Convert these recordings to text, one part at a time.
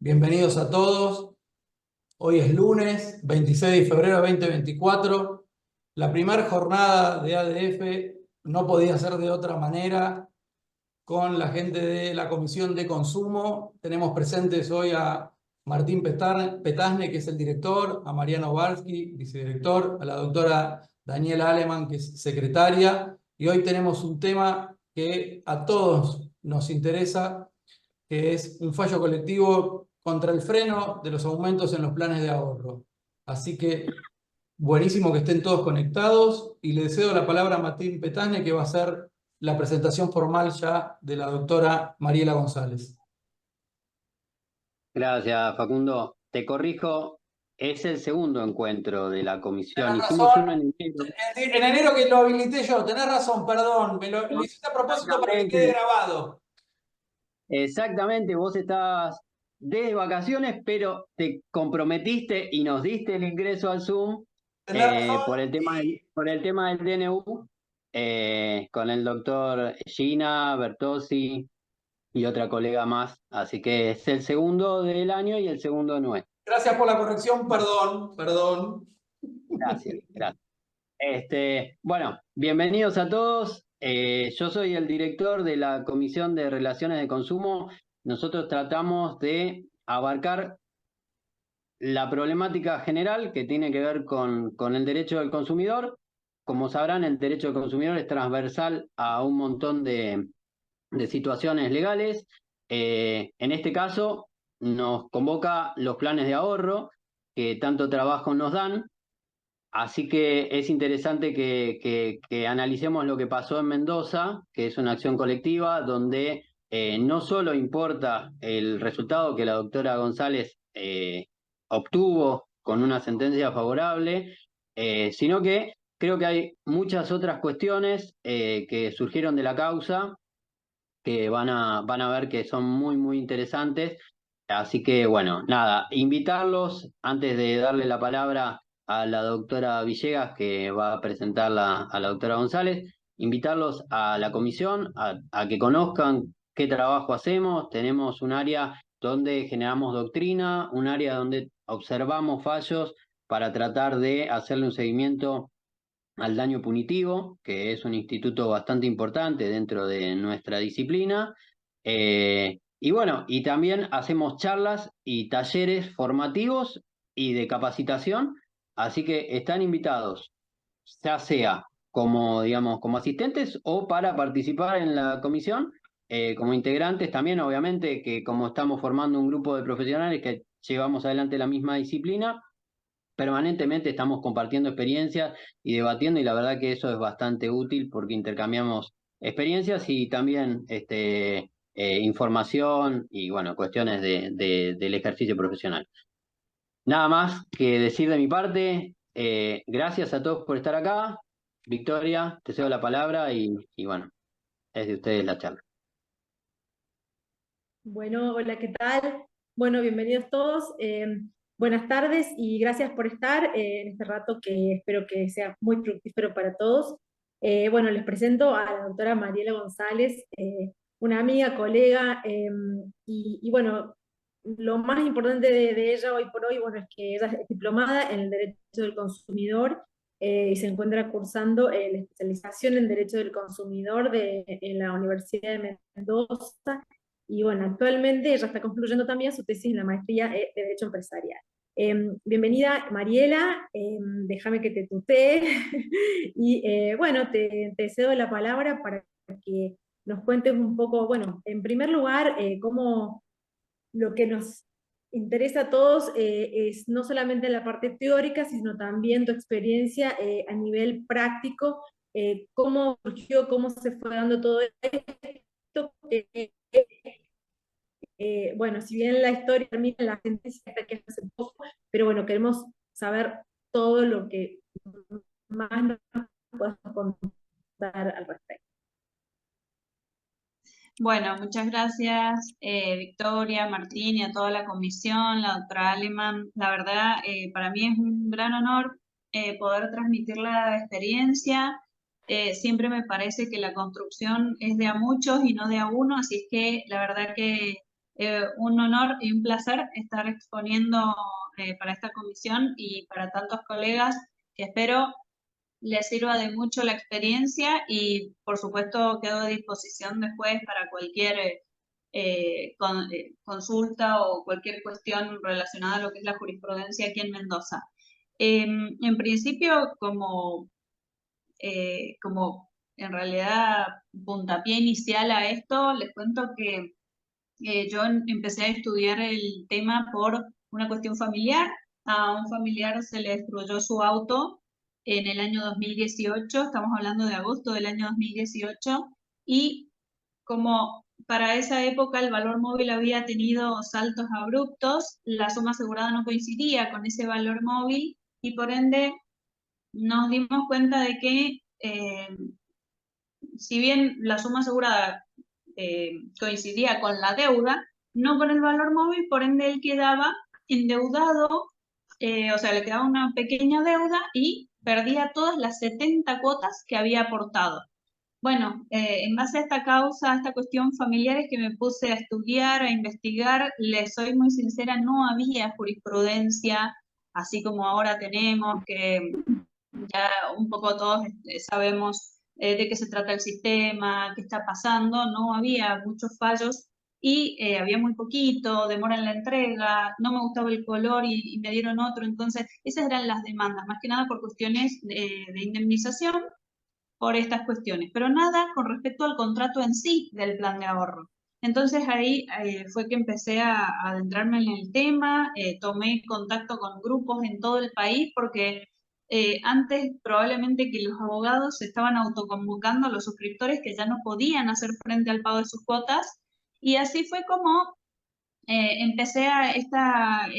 Bienvenidos a todos. Hoy es lunes 26 de febrero de 2024. La primera jornada de ADF no podía ser de otra manera con la gente de la Comisión de Consumo. Tenemos presentes hoy a Martín Petasne, que es el director, a Mariano Balsky, vicedirector, a la doctora Daniela Aleman, que es secretaria. Y hoy tenemos un tema que a todos nos interesa, que es un fallo colectivo contra el freno de los aumentos en los planes de ahorro. Así que buenísimo que estén todos conectados y le cedo la palabra a Martín Petasne, que va a hacer la presentación formal ya de la doctora Mariela González. Gracias, Facundo. Te corrijo, es el segundo encuentro de la comisión. Tenés Hicimos razón. uno en enero. En enero que lo habilité yo, tenés razón, perdón. Lo hiciste a propósito para que quede Exactamente, grabado. exactamente. Vos estabas de vacaciones, pero te comprometiste y nos diste el ingreso al Zoom Tenés razón. por el tema del DNU, con el doctor Gina Bertozzi y otra colega más. Así que es el segundo del año y el segundo no es. Gracias por la corrección, perdón, perdón. Gracias, gracias. Bueno, bienvenidos a todos. Yo soy el director de la Comisión de Relaciones de Consumo. Nosotros tratamos de abarcar la problemática general que tiene que ver con el derecho del consumidor. Como sabrán, el derecho del consumidor es transversal a un montón de situaciones legales. En este caso, nos convoca los planes de ahorro que tanto trabajo nos dan. Así que es interesante que analicemos lo que pasó en Mendoza, que es una acción colectiva donde no solo importa el resultado que la doctora González obtuvo con una sentencia favorable, sino que creo que hay muchas otras cuestiones que surgieron de la causa que van a ver que son muy, muy interesantes. Así que, bueno, nada, invitarlos antes de darle la palabra a la doctora Villegas, que va a presentarla a la doctora González, invitarlos a la comisión, a que conozcan qué trabajo hacemos. Tenemos un área donde generamos doctrina, un área donde observamos fallos para tratar de hacerle un seguimiento al daño punitivo, que es un instituto bastante importante dentro de nuestra disciplina. Y bueno, y también hacemos charlas y talleres formativos y de capacitación, así que están invitados, ya sea como, digamos, como asistentes o para participar en la comisión, como integrantes también, obviamente, que como estamos formando un grupo de profesionales que llevamos adelante la misma disciplina, permanentemente estamos compartiendo experiencias y debatiendo, y la verdad que eso es bastante útil porque intercambiamos experiencias y también información y bueno, cuestiones del ejercicio profesional. Nada más que decir de mi parte. Gracias a todos por estar acá. Victoria, te cedo la palabra y bueno, es de ustedes la charla. Bueno, hola, ¿qué tal? Bueno, bienvenidos todos. Buenas tardes y gracias por estar en este rato que espero que sea muy fructífero para todos. Bueno, les presento a la doctora Mariela González, una amiga, colega, y bueno, lo más importante de ella hoy por hoy, bueno, es que ella es diplomada en el Derecho del Consumidor y se encuentra cursando la especialización en Derecho del Consumidor en la Universidad de Mendoza. Y bueno, actualmente ella está concluyendo también su tesis en la maestría de Derecho Empresarial. Bienvenida, Mariela, déjame que te tutee y bueno, te cedo la palabra para que nos cuentes un poco, bueno, en primer lugar, cómo lo que nos interesa a todos es no solamente la parte teórica, sino también tu experiencia a nivel práctico, cómo surgió, cómo se fue dando todo esto, bueno, si bien la historia termina en la sentencia hasta que hace poco, pero bueno, queremos saber todo lo que más nos puedas contar al respecto. Bueno, muchas gracias, Victoria, Martín y a toda la comisión, la doctora Aleman. La verdad, para mí es un gran honor poder transmitir la experiencia. Siempre me parece que la construcción es de a muchos y no de a uno, así es que la verdad que un honor y un placer estar exponiendo para esta comisión y para tantos colegas que espero les sirva de mucho la experiencia y por supuesto quedo a disposición después para cualquier consulta o cualquier cuestión relacionada a lo que es la jurisprudencia aquí en Mendoza. En principio, como en realidad puntapié inicial a esto, les cuento que yo empecé a estudiar el tema por una cuestión familiar. A un familiar se le destruyó su auto en el año 2018, estamos hablando de agosto del año 2018, y como para esa época el valor móvil había tenido saltos abruptos, la suma asegurada no coincidía con ese valor móvil y por ende nos dimos cuenta de que si bien la suma asegurada coincidía con la deuda, no con el valor móvil, por ende él quedaba endeudado, o sea, le quedaba una pequeña deuda y perdía todas las 70 cuotas que había aportado. Bueno, en base a esta causa, a esta cuestión familiar es que me puse a estudiar, a investigar. Les soy muy sincera, no había jurisprudencia, así como ahora tenemos, que ya un poco todos sabemos de qué se trata el sistema, qué está pasando. No había muchos fallos y había muy poquito, demora en la entrega, no me gustaba el color y me dieron otro. Entonces, esas eran las demandas, más que nada por cuestiones de indemnización por estas cuestiones, pero nada con respecto al contrato en sí del plan de ahorro. Entonces ahí fue que empecé a adentrarme en el tema, tomé contacto con grupos en todo el país porque antes probablemente que los abogados se estaban autoconvocando a los suscriptores que ya no podían hacer frente al pago de sus cuotas y así fue como empecé a estas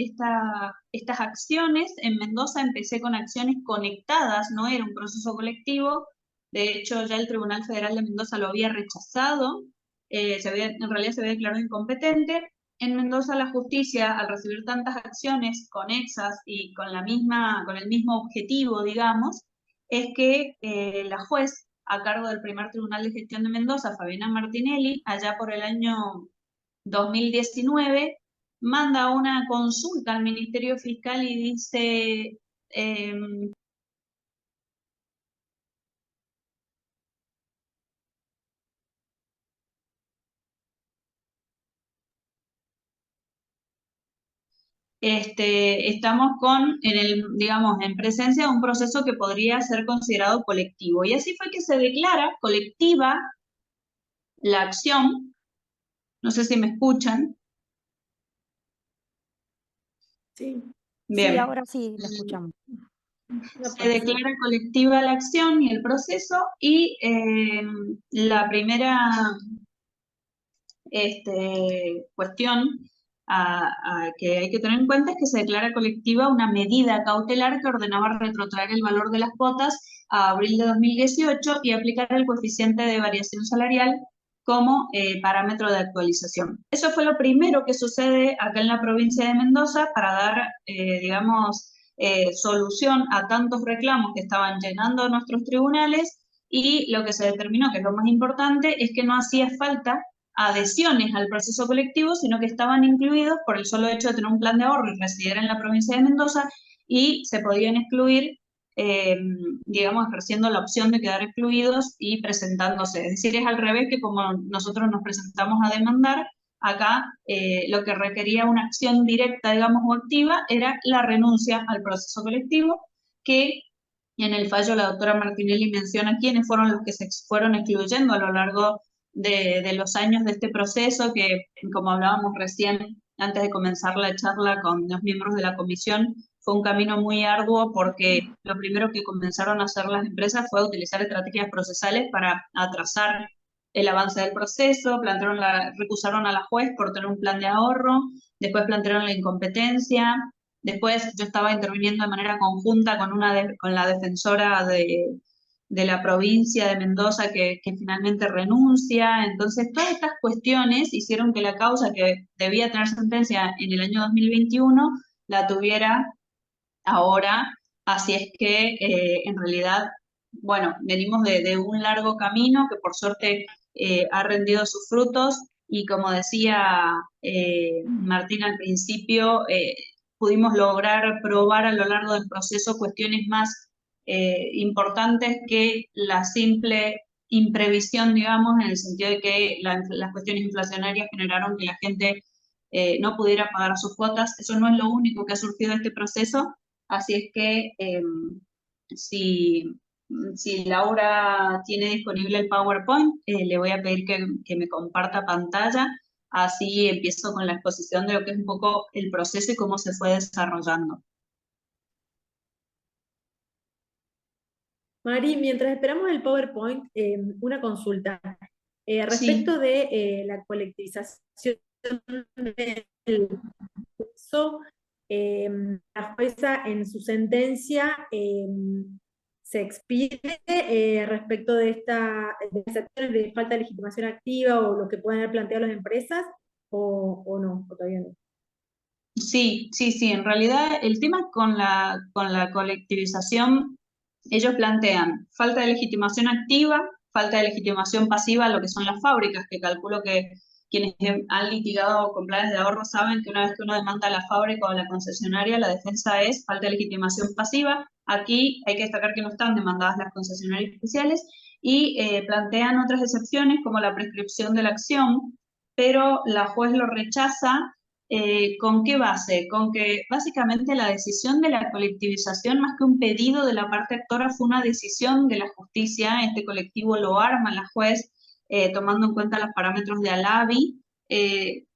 acciones. En Mendoza empecé con acciones conectadas, no era un proceso colectivo. De hecho, ya el Tribunal Federal de Mendoza lo había rechazado, en realidad se había declarado incompetente. En Mendoza la justicia, al recibir tantas acciones conexas y con el mismo objetivo, digamos, es que la juez a cargo del primer Tribunal de Gestión de Mendoza, Fabiana Martinelli, allá por el año 2019, manda una consulta al Ministerio Fiscal y dice, estamos digamos, en presencia de un proceso que podría ser considerado colectivo. Y así fue que se declara colectiva la acción. No sé si me escuchan. Sí. Bien. Sí, ahora sí la escuchamos. Se declara colectiva la acción y el proceso y la primera cuestión que hay que tener en cuenta es que se declara colectiva una medida cautelar que ordenaba retrotraer el valor de las cuotas a abril de 2018 y aplicar el coeficiente de variación salarial como parámetro de actualización. Eso fue lo primero que sucede acá en la provincia de Mendoza para dar, digamos, solución a tantos reclamos que estaban llenando nuestros tribunales, y lo que se determinó, que es lo más importante, es que no hacía falta adhesiones al proceso colectivo, sino que estaban incluidos por el solo hecho de tener un plan de ahorro y residir en la provincia de Mendoza, y se podían excluir, digamos, ejerciendo la opción de quedar excluidos y presentándose. Es decir, es al revés que como nosotros nos presentamos a demandar, acá lo que requería una acción directa, digamos, o activa, era la renuncia al proceso colectivo, que en el fallo la doctora Martinelli menciona quiénes fueron los que se fueron excluyendo a lo largo de los años de este proceso, que como hablábamos recién antes de comenzar la charla con los miembros de la comisión, fue un camino muy arduo porque lo primero que comenzaron a hacer las empresas fue utilizar estrategias procesales para atrasar el avance del proceso, recusaron a la juez por tener un plan de ahorro, después plantearon la incompetencia. Después yo estaba interviniendo de manera conjunta con la defensora de la provincia de Mendoza que finalmente renuncia. Entonces todas estas cuestiones hicieron que la causa que debía tener sentencia en el año 2021 la tuviera ahora. Así es que en realidad, bueno, venimos de un largo camino que por suerte ha rendido sus frutos y como decía Martín al principio, pudimos lograr probar a lo largo del proceso cuestiones más importantes que la simple imprevisión, digamos, en el sentido de que las cuestiones inflacionarias generaron que la gente no pudiera pagar sus cuotas. Eso no es lo único que ha surgido de este proceso, así es que si, si Laura tiene disponible el PowerPoint, le voy a pedir que me comparta pantalla, así empiezo con la exposición de lo que es un poco el proceso y cómo se fue desarrollando. Mari, mientras esperamos el PowerPoint, una consulta. Sí. Respecto de la colectivización del proceso, la jueza en su sentencia se expide respecto de las acciones de falta de legitimación activa o lo que puedan haber planteado las empresas, o no, o todavía no. Sí, sí, sí. En realidad el tema con la colectivización, ellos plantean falta de legitimación activa, falta de legitimación pasiva, lo que son las fábricas, que calculo que quienes han litigado con planes de ahorro saben que una vez que uno demanda a la fábrica o a la concesionaria, la defensa es falta de legitimación pasiva. Aquí hay que destacar que no están demandadas las concesionarias especiales y plantean otras excepciones como la prescripción de la acción, pero la juez lo rechaza. ¿Con qué base? Con que básicamente la decisión de la colectivización, más que un pedido de la parte actora, fue una decisión de la justicia. Este colectivo lo arma la juez, tomando en cuenta los parámetros de ALABI.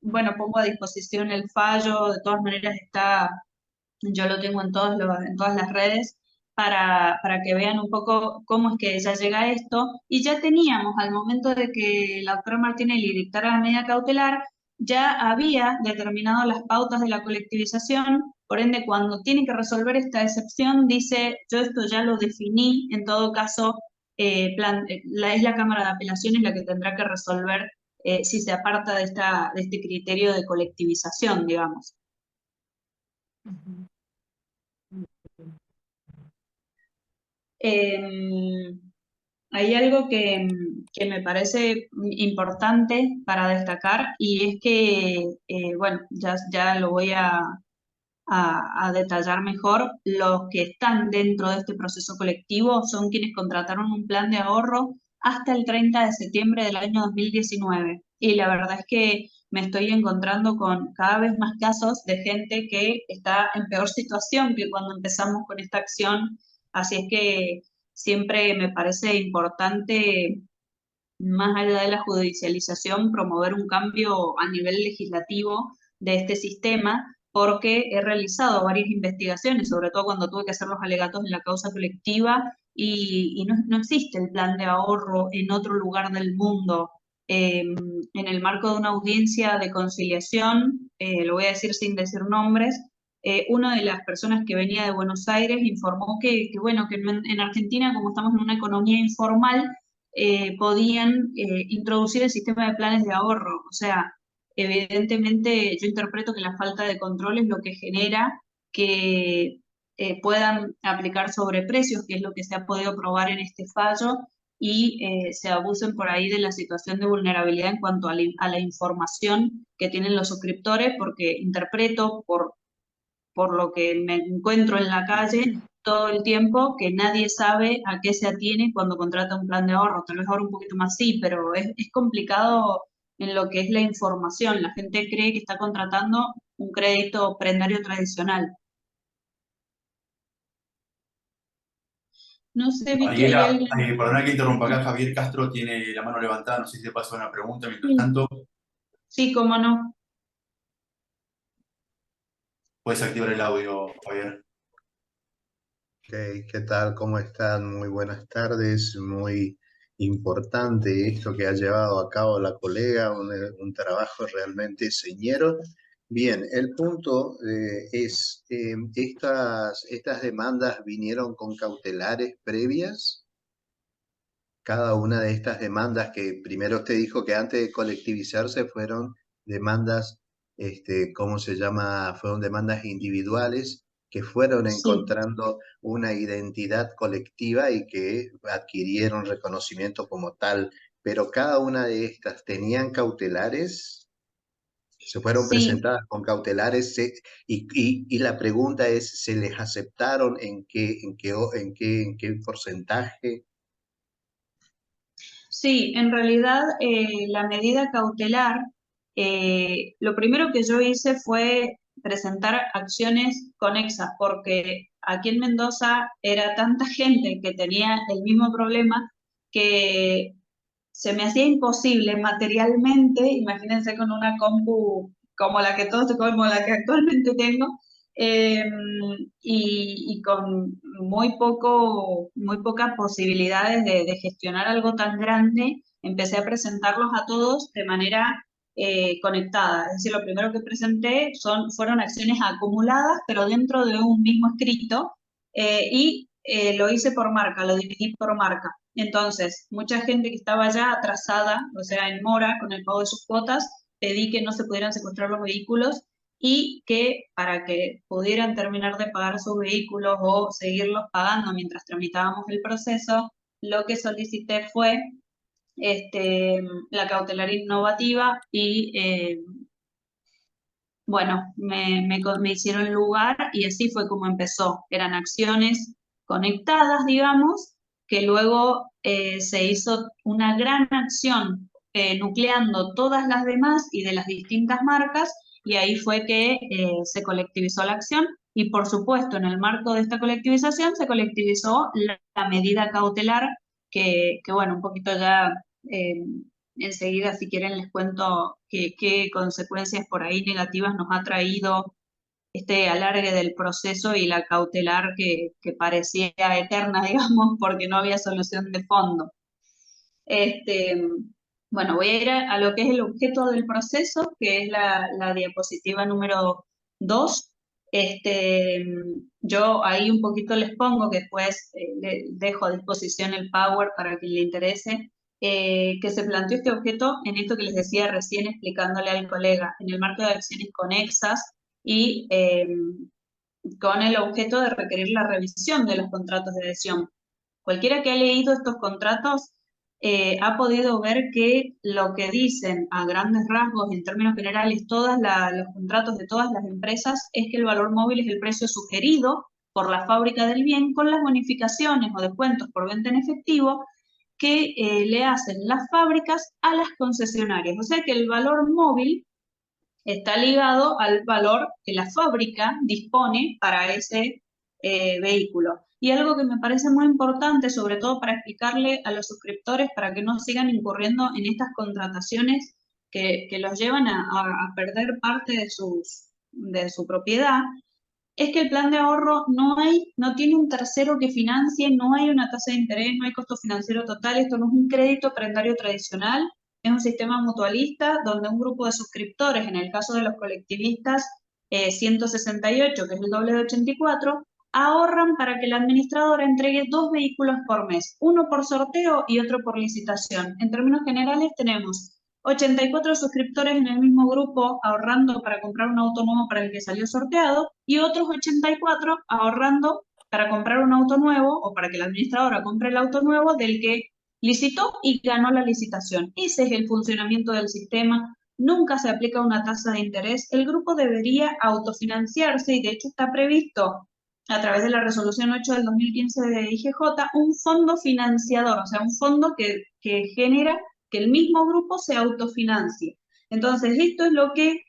Bueno, pongo a disposición el fallo, de todas maneras yo lo tengo en todas las redes, para que vean un poco cómo es que ya llega a esto. Y ya teníamos, al momento de que la doctora Martinelli dictara la medida cautelar, ya había determinado las pautas de la colectivización, por ende, cuando tiene que resolver esta excepción, dice, yo esto ya lo definí, en todo caso, es la Cámara de Apelaciones la que tendrá que resolver si se aparta de este criterio de colectivización, digamos. Hay algo que me parece importante para destacar y es que, bueno, ya lo voy a detallar mejor. Los que están dentro de este proceso colectivo son quienes contrataron un plan de ahorro hasta el 30 de septiembre del año 2019. Y la verdad es que me estoy encontrando con cada vez más casos de gente que está en peor situación que cuando empezamos con esta acción. Así es que siempre me parece importante, más allá de la judicialización, promover un cambio a nivel legislativo de este sistema, porque he realizado varias investigaciones, sobre todo cuando tuve que hacer los alegatos en la causa colectiva, y no existe el plan de ahorro en otro lugar del mundo. En el marco de una audiencia de conciliación, lo voy a decir sin decir nombres, una de las personas que venía de Buenos Aires informó bueno, que en Argentina, como estamos en una economía informal, podían introducir el sistema de planes de ahorro. O sea, evidentemente yo interpreto que la falta de control es lo que genera que puedan aplicar sobreprecios, que es lo que se ha podido probar en este fallo, y se abusen por ahí de la situación de vulnerabilidad en cuanto a la información que tienen los suscriptores, porque interpreto por lo que me encuentro en la calle todo el tiempo, que nadie sabe a qué se atiene cuando contrata un plan de ahorro. Tal vez ahora un poquito más sí, pero es complicado en lo que es la información. La gente cree que está contratando un crédito prendario tradicional. No sé, Vicky, ¿hay Mariela, alguien? perdona que interrumpa acá, Javier Castro tiene la mano levantada, no sé si te pasó una pregunta mientras tanto. Sí, cómo no. Puedes activar el audio, Javier. ¿Qué tal? ¿Cómo están? Muy buenas tardes. Muy importante esto que ha llevado a cabo la colega, un trabajo realmente señero. Bien, el punto es, estas demandas vinieron con cautelares previas. Cada una de estas demandas que primero usted dijo que antes de colectivizarse fueron demandas, ¿cómo se llama? Fueron demandas individuales que fueron Sí. encontrando una identidad colectiva y que adquirieron reconocimiento como tal pero cada una de estas tenían cautelares, se fueron Sí, presentadas con cautelares, y la pregunta es, ¿se les aceptaron en qué porcentaje? sí, en realidad la medida cautelar, lo primero que yo hice fue presentar acciones conexas, porque aquí en Mendoza era tanta gente que tenía el mismo problema que se me hacía imposible materialmente, imagínense con una compu como la que todos, como la que actualmente tengo, eh, y con muy pocas posibilidades de gestionar algo tan grande, empecé a presentarlos a todos de manera conectada. Es decir, lo primero que presenté fueron acciones acumuladas, pero dentro de un mismo escrito, y lo hice por marca, lo dividí por marca. Entonces, mucha gente que estaba ya atrasada, o sea, en mora con el pago de sus cuotas, pedí que no se pudieran secuestrar los vehículos y que para que pudieran terminar de pagar sus vehículos o seguirlos pagando mientras tramitábamos el proceso, lo que solicité fue la cautelar innovativa y bueno, me hicieron lugar y así fue como empezó. Eran acciones conectadas, digamos, que luego se hizo una gran acción nucleando todas las demás y de las distintas marcas, y ahí fue que se colectivizó la acción. Y por supuesto, en el marco de esta colectivización se colectivizó la medida cautelar, que bueno, un poquito ya enseguida, si quieren, les cuento qué consecuencias por ahí negativas nos ha traído este alargue del proceso y la cautelar que parecía eterna, digamos, porque no había solución de fondo. Bueno, voy a ir a lo que es el objeto del proceso, que es la diapositiva número 2. Yo ahí un poquito les pongo, que después le dejo a disposición el Power para quien le interese, que se planteó este objeto en esto que les decía recién explicándole al colega, en el marco de acciones conexas y con el objeto de requerir la revisión de los contratos de adhesión. Cualquiera que ha leído estos contratos ha podido ver que lo que dicen a grandes rasgos, en términos generales, los contratos de todas las empresas, es que el valor móvil es el precio sugerido por la fábrica del bien con las bonificaciones o descuentos por venta en efectivo que le hacen las fábricas a las concesionarias. O sea que el valor móvil está ligado al valor que la fábrica dispone para ese vehículo. Y algo que me parece muy importante, sobre todo para explicarle a los suscriptores para que no sigan incurriendo en estas contrataciones que los llevan a perder parte de su propiedad, es que el plan de ahorro no tiene un tercero que financie, no hay una tasa de interés, no hay costo financiero total, esto no es un crédito prendario tradicional, es un sistema mutualista donde un grupo de suscriptores, en el caso de los colectivistas, 168, que es el doble de 84, ahorran para que la administradora entregue 2 vehículos por mes, uno por sorteo y otro por licitación. En términos generales tenemos 84 suscriptores en el mismo grupo ahorrando para comprar un auto nuevo para el que salió sorteado y otros 84 ahorrando para comprar un auto nuevo o para que la administradora compre el auto nuevo del que licitó y ganó la licitación. Ese es el funcionamiento del sistema. Nunca se aplica una tasa de interés. El grupo debería autofinanciarse y de hecho está previsto a través de la resolución 8 del 2015 de IGJ un fondo financiador, o sea, un fondo que genera que el mismo grupo se autofinancie. Entonces, esto es lo que,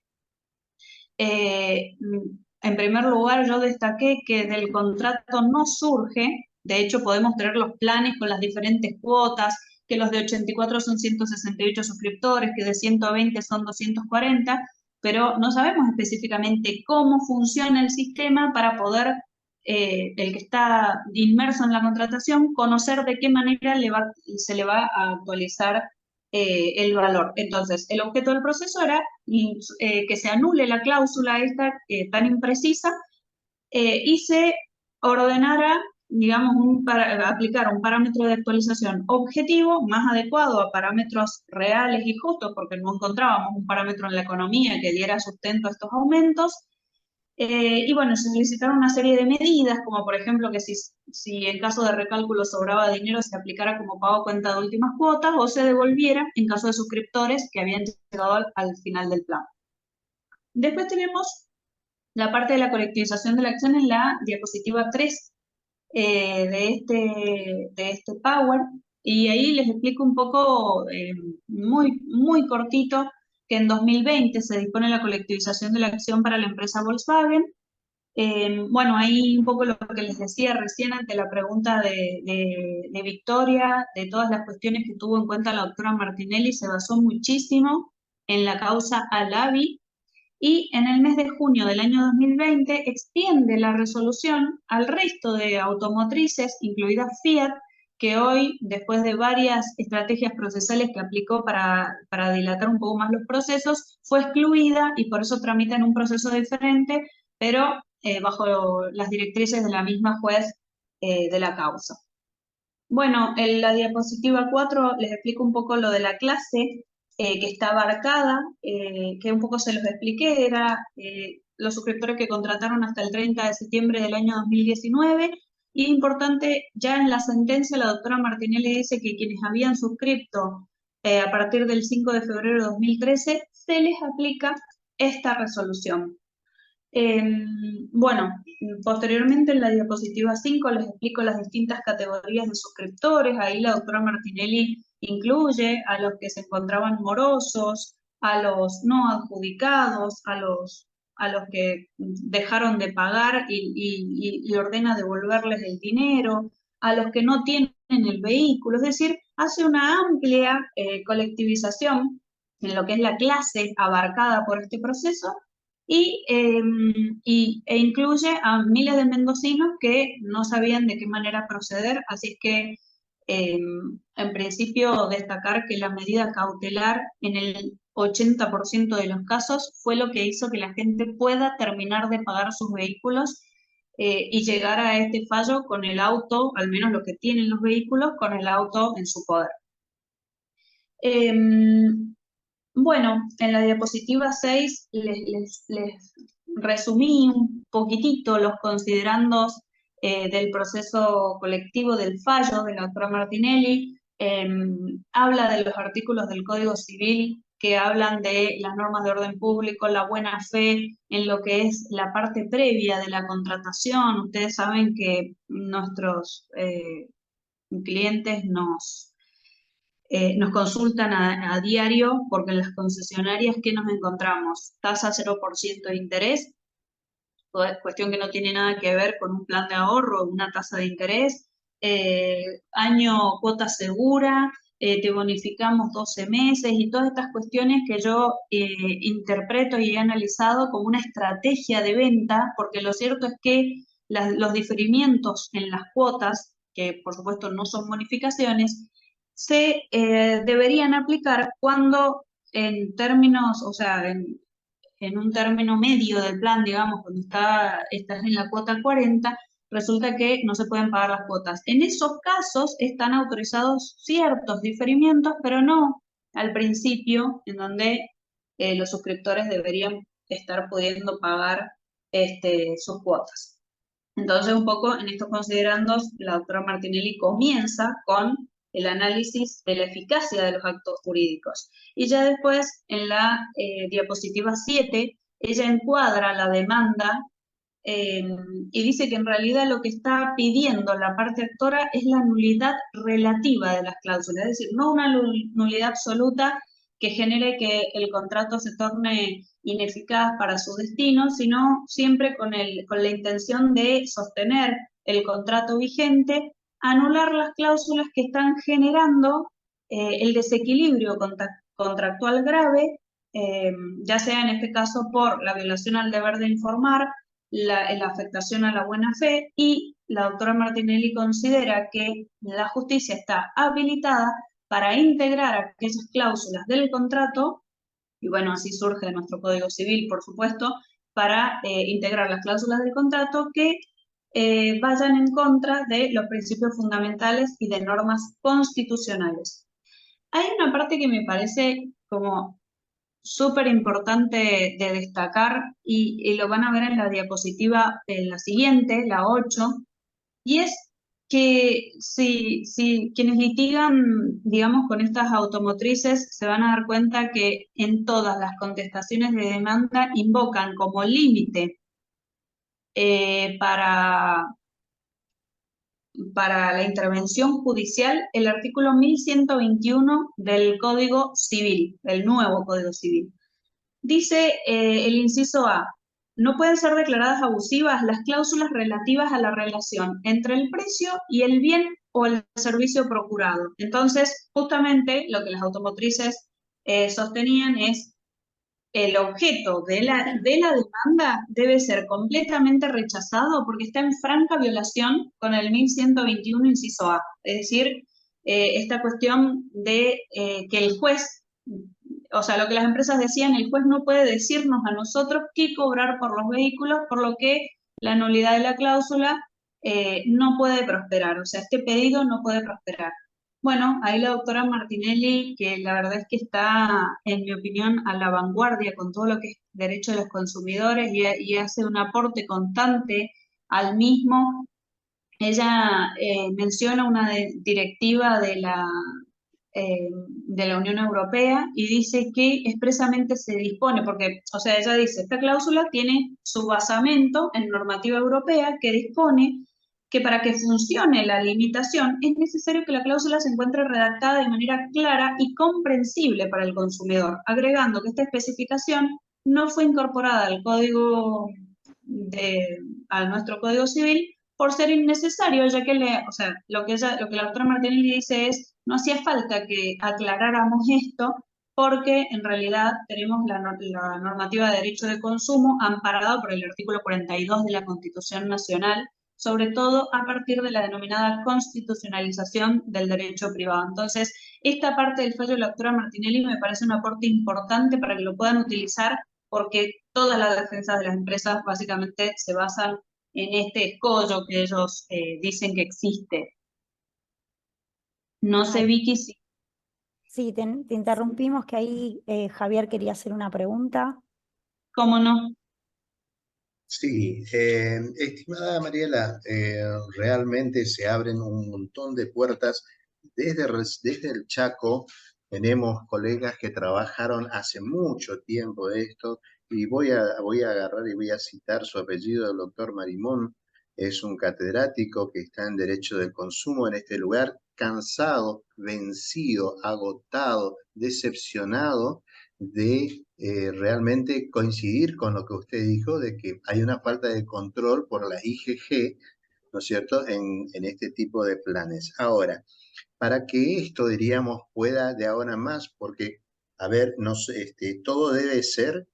en primer lugar, yo destaqué que del contrato no surge, de hecho podemos tener los planes con las diferentes cuotas, que los de 84 son 168 suscriptores, que de 120 son 240, pero no sabemos específicamente cómo funciona el sistema para poder el que está inmerso en la contratación, conocer de qué manera se le va a actualizar el valor. Entonces, el objeto del proceso era que se anule la cláusula esta tan imprecisa y se ordenara, digamos, para aplicar un parámetro de actualización objetivo más adecuado a parámetros reales y justos, porque no encontrábamos un parámetro en la economía que diera sustento a estos aumentos, Y bueno, se solicitaron una serie de medidas, como por ejemplo que si en caso de recálculo sobraba dinero se aplicara como pago cuenta de últimas cuotas o se devolviera en caso de suscriptores que habían llegado al final del plan. Después tenemos la parte de la colectivización de la acción en la diapositiva 3 de este Power, y ahí les explico un poco, muy cortito, que en 2020 se dispone la colectivización de la acción para la empresa Volkswagen. Bueno, ahí un poco lo que les decía recién ante la pregunta de Victoria, de todas las cuestiones que tuvo en cuenta la doctora Martinelli, se basó muchísimo en la causa Alavi, y en el mes de junio del año 2020 extiende la resolución al resto de automotrices, incluidas Fiat, que hoy, después de varias estrategias procesales que aplicó para dilatar un poco más los procesos, fue excluida y por eso tramitan un proceso diferente, pero bajo las directrices de la misma juez de la causa. Bueno, en la diapositiva 4 les explico un poco lo de la clase que está abarcada, que un poco se los expliqué, era los suscriptores que contrataron hasta el 30 de septiembre del año 2019, y importante, ya en la sentencia la doctora Martinelli dice que quienes habían suscrito a partir del 5 de febrero de 2013, se les aplica esta resolución. Bueno, posteriormente en la diapositiva 5 les explico las distintas categorías de suscriptores. Ahí la doctora Martinelli incluye a los que se encontraban morosos, a los no adjudicados, a los que dejaron de pagar y ordena devolverles el dinero, a los que no tienen el vehículo. Es decir, hace una amplia colectivización en lo que es la clase abarcada por este proceso, e incluye a miles de mendocinos que no sabían de qué manera proceder, así es que en principio destacar que la medida cautelar en el 80% de los casos fue lo que hizo que la gente pueda terminar de pagar sus vehículos y llegar a este fallo con el auto, al menos los que tienen los vehículos, con el auto en su poder. Bueno, en la diapositiva 6 les resumí un poquitito los considerandos del proceso colectivo del fallo de la doctora Martinelli. Habla de los artículos del Código Civil que hablan de las normas de orden público, la buena fe, en lo que es la parte previa de la contratación. Ustedes saben que nuestros clientes nos consultan a diario, porque en las concesionarias que nos encontramos, tasa 0% de interés, cuestión que no tiene nada que ver con un plan de ahorro o una tasa de interés, año cuota segura, te bonificamos 12 meses y todas estas cuestiones que yo interpreto y he analizado como una estrategia de venta, porque lo cierto es que los diferimientos en las cuotas, que por supuesto no son bonificaciones, se deberían aplicar cuando en términos, o sea, en un término medio del plan, digamos, cuando estás en la cuota 40, resulta que no se pueden pagar las cuotas. En esos casos están autorizados ciertos diferimientos, pero no al principio, en donde los suscriptores deberían estar pudiendo pagar sus cuotas. Entonces, un poco en estos considerandos, la doctora Martinelli comienza con el análisis de la eficacia de los actos jurídicos. Y ya después, en la diapositiva 7, ella encuadra la demanda y dice que en realidad lo que está pidiendo la parte actora es la nulidad relativa de las cláusulas, es decir, no una nulidad absoluta que genere que el contrato se torne ineficaz para su destino, sino siempre con la intención de sostener el contrato vigente, anular las cláusulas que están generando el desequilibrio contractual grave, ya sea en este caso por la violación al deber de informar, la afectación a la buena fe, y la doctora Martinelli considera que la justicia está habilitada para integrar aquellas cláusulas del contrato, y bueno, así surge nuestro Código Civil, por supuesto, para integrar las cláusulas del contrato que vayan en contra de los principios fundamentales y de normas constitucionales. Hay una parte que me parece como súper importante de destacar y lo van a ver en la diapositiva en la siguiente, la 8, y es que si quienes litigan, digamos, con estas automotrices se van a dar cuenta que en todas las contestaciones de demanda invocan como límite para la intervención judicial el artículo 1121 del Código Civil, el nuevo Código Civil. Dice el inciso A, no pueden ser declaradas abusivas las cláusulas relativas a la relación entre el precio y el bien o el servicio procurado. Entonces, justamente lo que las automotrices sostenían es el objeto de la demanda debe ser completamente rechazado porque está en franca violación con el 1121 inciso A. Es decir, esta cuestión de que el juez, o sea, lo que las empresas decían, el juez no puede decirnos a nosotros qué cobrar por los vehículos, por lo que la nulidad de la cláusula no puede prosperar, o sea, este pedido no puede prosperar. Bueno, ahí la doctora Martinelli, que la verdad es que está, en mi opinión, a la vanguardia con todo lo que es derecho de los consumidores y hace un aporte constante al mismo. Ella menciona una directiva de la Unión Europea y dice que expresamente se dispone, porque, o sea, ella dice, esta cláusula tiene su basamento en normativa europea que dispone que para que funcione la limitación es necesario que la cláusula se encuentre redactada de manera clara y comprensible para el consumidor, agregando que esta especificación no fue incorporada al a nuestro Código Civil por ser innecesario, ya que o sea, lo que la doctora Martinelli dice es, no hacía falta que aclaráramos esto, porque en realidad tenemos la normativa de derecho de consumo amparada por el artículo 42 de la Constitución Nacional, sobre todo a partir de la denominada constitucionalización del derecho privado. Entonces, esta parte del fallo de la doctora Martinelli me parece un aporte importante para que lo puedan utilizar, porque todas las defensas de las empresas básicamente se basan en este escollo que ellos dicen que existe. No sé, Vicky, si... Sí, te interrumpimos, que ahí Javier quería hacer una pregunta. ¿Cómo no? Sí, estimada Mariela, realmente se abren un montón de puertas. Desde el Chaco tenemos colegas que trabajaron hace mucho tiempo de esto y voy a agarrar y voy a citar su apellido, el doctor Marimón. Es un catedrático que está en Derecho del Consumo en este lugar, cansado, vencido, agotado, decepcionado de realmente coincidir con lo que usted dijo, de que hay una falta de control por la IGG, ¿no es cierto?, en este tipo de planes. Ahora, para que esto, diríamos, pueda de ahora más, porque, a ver, no sé, todo debe ser,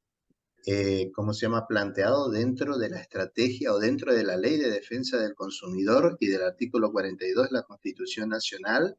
¿cómo se llama?, planteado dentro de la estrategia o dentro de la Ley de Defensa del Consumidor y del artículo 42 de la Constitución Nacional,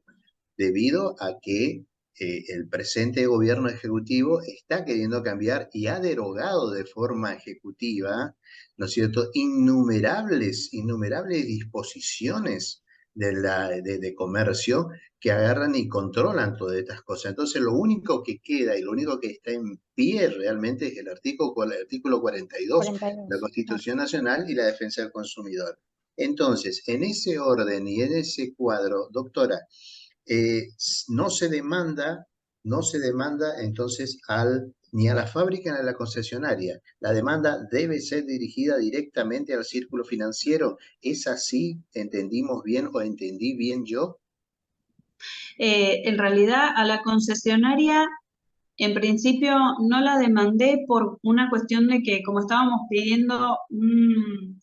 debido a que el presente gobierno ejecutivo está queriendo cambiar y ha derogado de forma ejecutiva, ¿no es cierto?, innumerables disposiciones de comercio que agarran y controlan todas estas cosas. Entonces, lo único que queda y lo único que está en pie realmente es el artículo 42 de la Constitución Nacional y la defensa del consumidor. Entonces, en ese orden y en ese cuadro, doctora, no se demanda entonces ni a la fábrica ni a la concesionaria. La demanda debe ser dirigida directamente al círculo financiero. ¿Es así? ¿Entendimos bien o entendí bien yo? En realidad, a la concesionaria, en principio, no la demandé por una cuestión de que, como estábamos pidiendo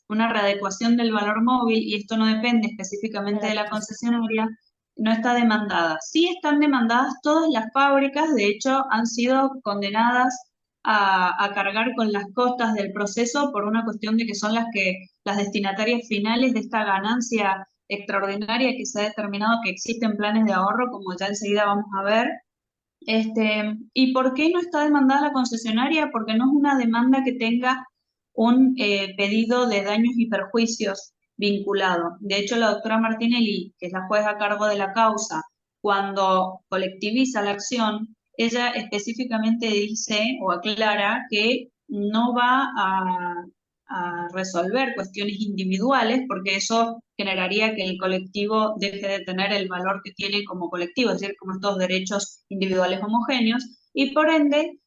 una readecuación del valor móvil, y esto no depende específicamente de la concesionaria, no está demandada. Sí están demandadas todas las fábricas, de hecho han sido condenadas a cargar con las costas del proceso por una cuestión de que son las destinatarias finales de esta ganancia extraordinaria que se ha determinado que existen planes de ahorro, como ya enseguida vamos a ver. ¿Y por qué no está demandada la concesionaria? Porque no es una demanda que tenga un pedido de daños y perjuicios vinculado. De hecho, la doctora Martinelli, que es la jueza a cargo de la causa, cuando colectiviza la acción, ella específicamente dice o aclara que no va a resolver cuestiones individuales, porque eso generaría que el colectivo deje de tener el valor que tiene como colectivo, es decir, como estos derechos individuales homogéneos, y por ende,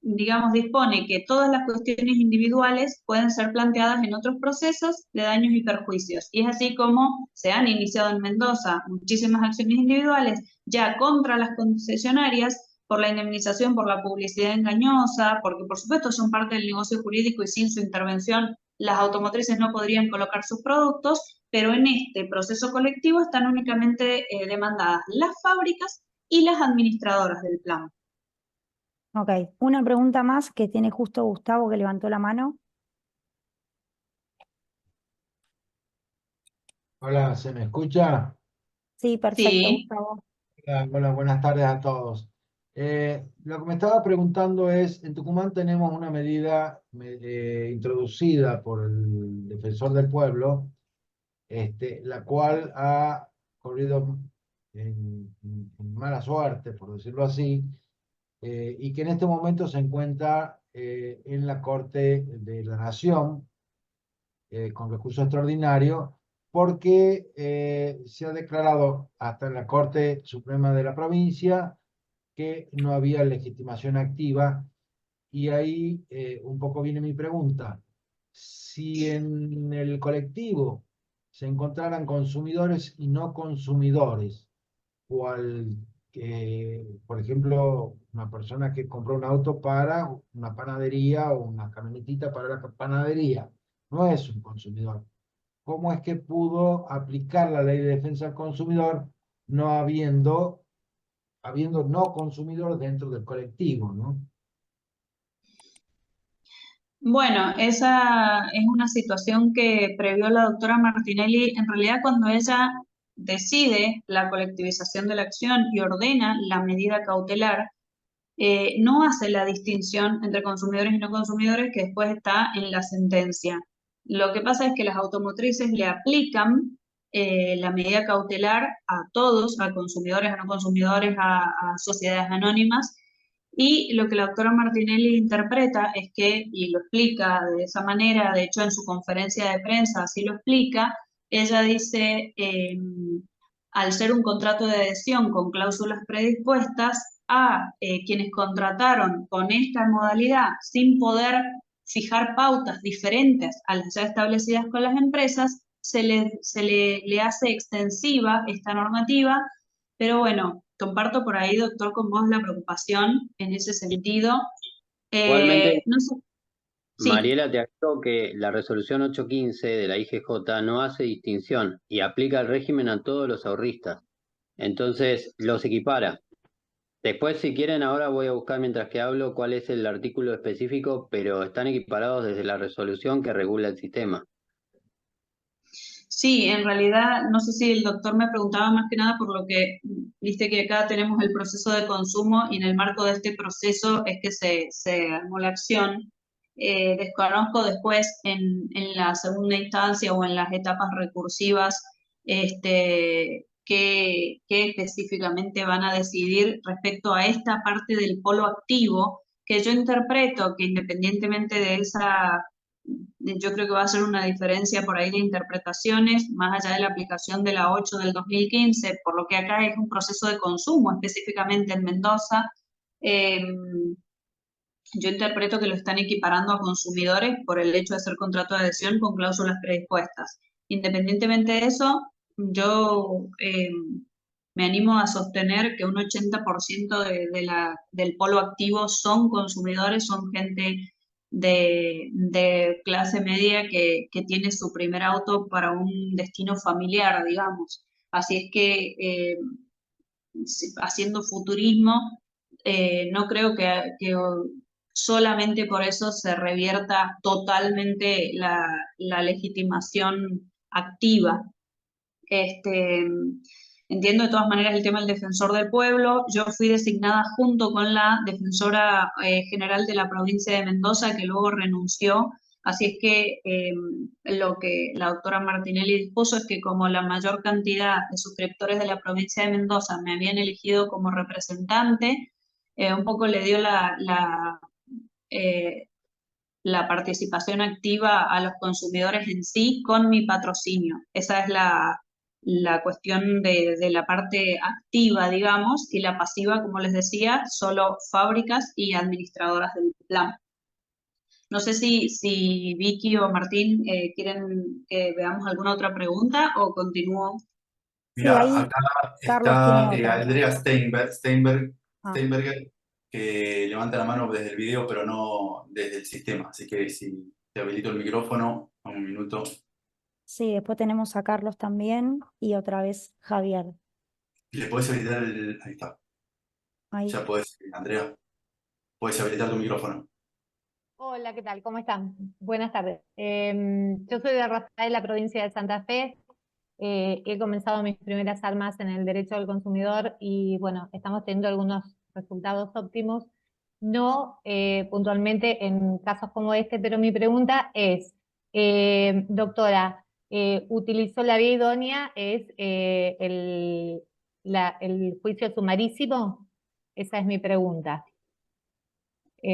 digamos, dispone que todas las cuestiones individuales pueden ser planteadas en otros procesos de daños y perjuicios. Y es así como se han iniciado en Mendoza muchísimas acciones individuales ya contra las concesionarias, por la indemnización, por la publicidad engañosa, porque por supuesto son parte del negocio jurídico y sin su intervención las automotrices no podrían colocar sus productos, pero en este proceso colectivo están únicamente demandadas las fábricas y las administradoras del plan. Ok, una pregunta más que tiene justo Gustavo que levantó la mano. Hola, ¿se me escucha? Sí, perfecto, Sí. Gustavo. Hola, buenas tardes a todos. Lo que me estaba preguntando es, en Tucumán tenemos una medida introducida por el Defensor del Pueblo, la cual ha corrido en mala suerte, por decirlo así, y que en este momento se encuentra en la Corte de la Nación con recurso extraordinario, porque se ha declarado hasta en la Corte Suprema de la provincia que no había legitimación activa, y ahí un poco viene mi pregunta. Si en el colectivo se encontraran consumidores y no consumidores, cual por ejemplo, una persona que compró un auto para una panadería o una camionetita para la panadería, no es un consumidor. ¿Cómo es que pudo aplicar la ley de defensa del consumidor no habiendo no consumidor dentro del colectivo, ¿no? Bueno, esa es una situación que previó la doctora Martinelli. En realidad, cuando ella decide la colectivización de la acción y ordena la medida cautelar, no hace la distinción entre consumidores y no consumidores que después está en la sentencia. Lo que pasa es que las automotrices le aplican la medida cautelar a todos, a consumidores, a no consumidores, a sociedades anónimas, y lo que la doctora Martinelli interpreta es que, y lo explica de esa manera, de hecho en su conferencia de prensa así lo explica, ella dice, al ser un contrato de adhesión con cláusulas predispuestas, a quienes contrataron con esta modalidad sin poder fijar pautas diferentes a las ya establecidas con las empresas, se le hace extensiva esta normativa, pero bueno, comparto por ahí, doctor, con vos la preocupación en ese sentido. Igualmente, No sé, sí. Mariela, te aclaro que la resolución 815 de la IGJ no hace distinción y aplica el régimen a todos los ahorristas. Entonces, los equipara. Después, si quieren, ahora voy a buscar mientras que hablo cuál es el artículo específico, pero están equiparados desde la resolución que regula el sistema. Sí, en realidad, no sé si el doctor me preguntaba más que nada por lo que, viste que acá tenemos el proceso de consumo y en el marco de este proceso es que se armó la acción. Desconozco después en la segunda instancia o en las etapas recursivas qué específicamente van a decidir respecto a esta parte del polo activo, que yo interpreto que independientemente de esa, yo creo que va a ser una diferencia por ahí de interpretaciones, más allá de la aplicación de la 8 del 2015, por lo que acá es un proceso de consumo, específicamente en Mendoza. Yo interpreto que lo están equiparando a consumidores por el hecho de ser contrato de adhesión con cláusulas predispuestas. Independientemente de eso, yo me animo a sostener que un 80% del polo activo son consumidores, son gente de clase media que tiene su primer auto para un destino familiar, digamos. Así es que haciendo futurismo, no creo que solamente por eso se revierta totalmente la legitimación activa. Entiendo de todas maneras el tema del defensor del pueblo. Yo fui designada junto con la defensora general de la provincia de Mendoza, que luego renunció Así es que lo que la doctora Martinelli dispuso es que como la mayor cantidad de suscriptores de la provincia de Mendoza me habían elegido como representante, un poco le dio la participación activa a los consumidores en sí con mi patrocinio. Esa es la cuestión de la parte activa, digamos, y la pasiva, como les decía, solo fábricas y administradoras del plan. No sé si Vicky o Martín quieren que veamos alguna otra pregunta o continúo. Mira, ahí acá Carlos está tiene otra. Andrea Ah. Steinberger, que levanta la mano desde el video, pero no desde el sistema. Así que si te habilito el micrófono, un minuto. Sí, después tenemos a Carlos también y otra vez Javier. ¿Le podés habilitar el...? Ahí está. Ahí. Ya podés, Andrea. Puedes habilitar tu micrófono. Hola, ¿qué tal? ¿Cómo están? Buenas tardes. Yo soy de Rafael, la provincia de Santa Fe. He comenzado mis primeras armas en el derecho del consumidor y bueno, estamos teniendo algunos resultados óptimos, no puntualmente en casos como este, pero mi pregunta es, doctora, ¿utilizó la vía idónea? ¿Es el juicio sumarísimo? Esa es mi pregunta,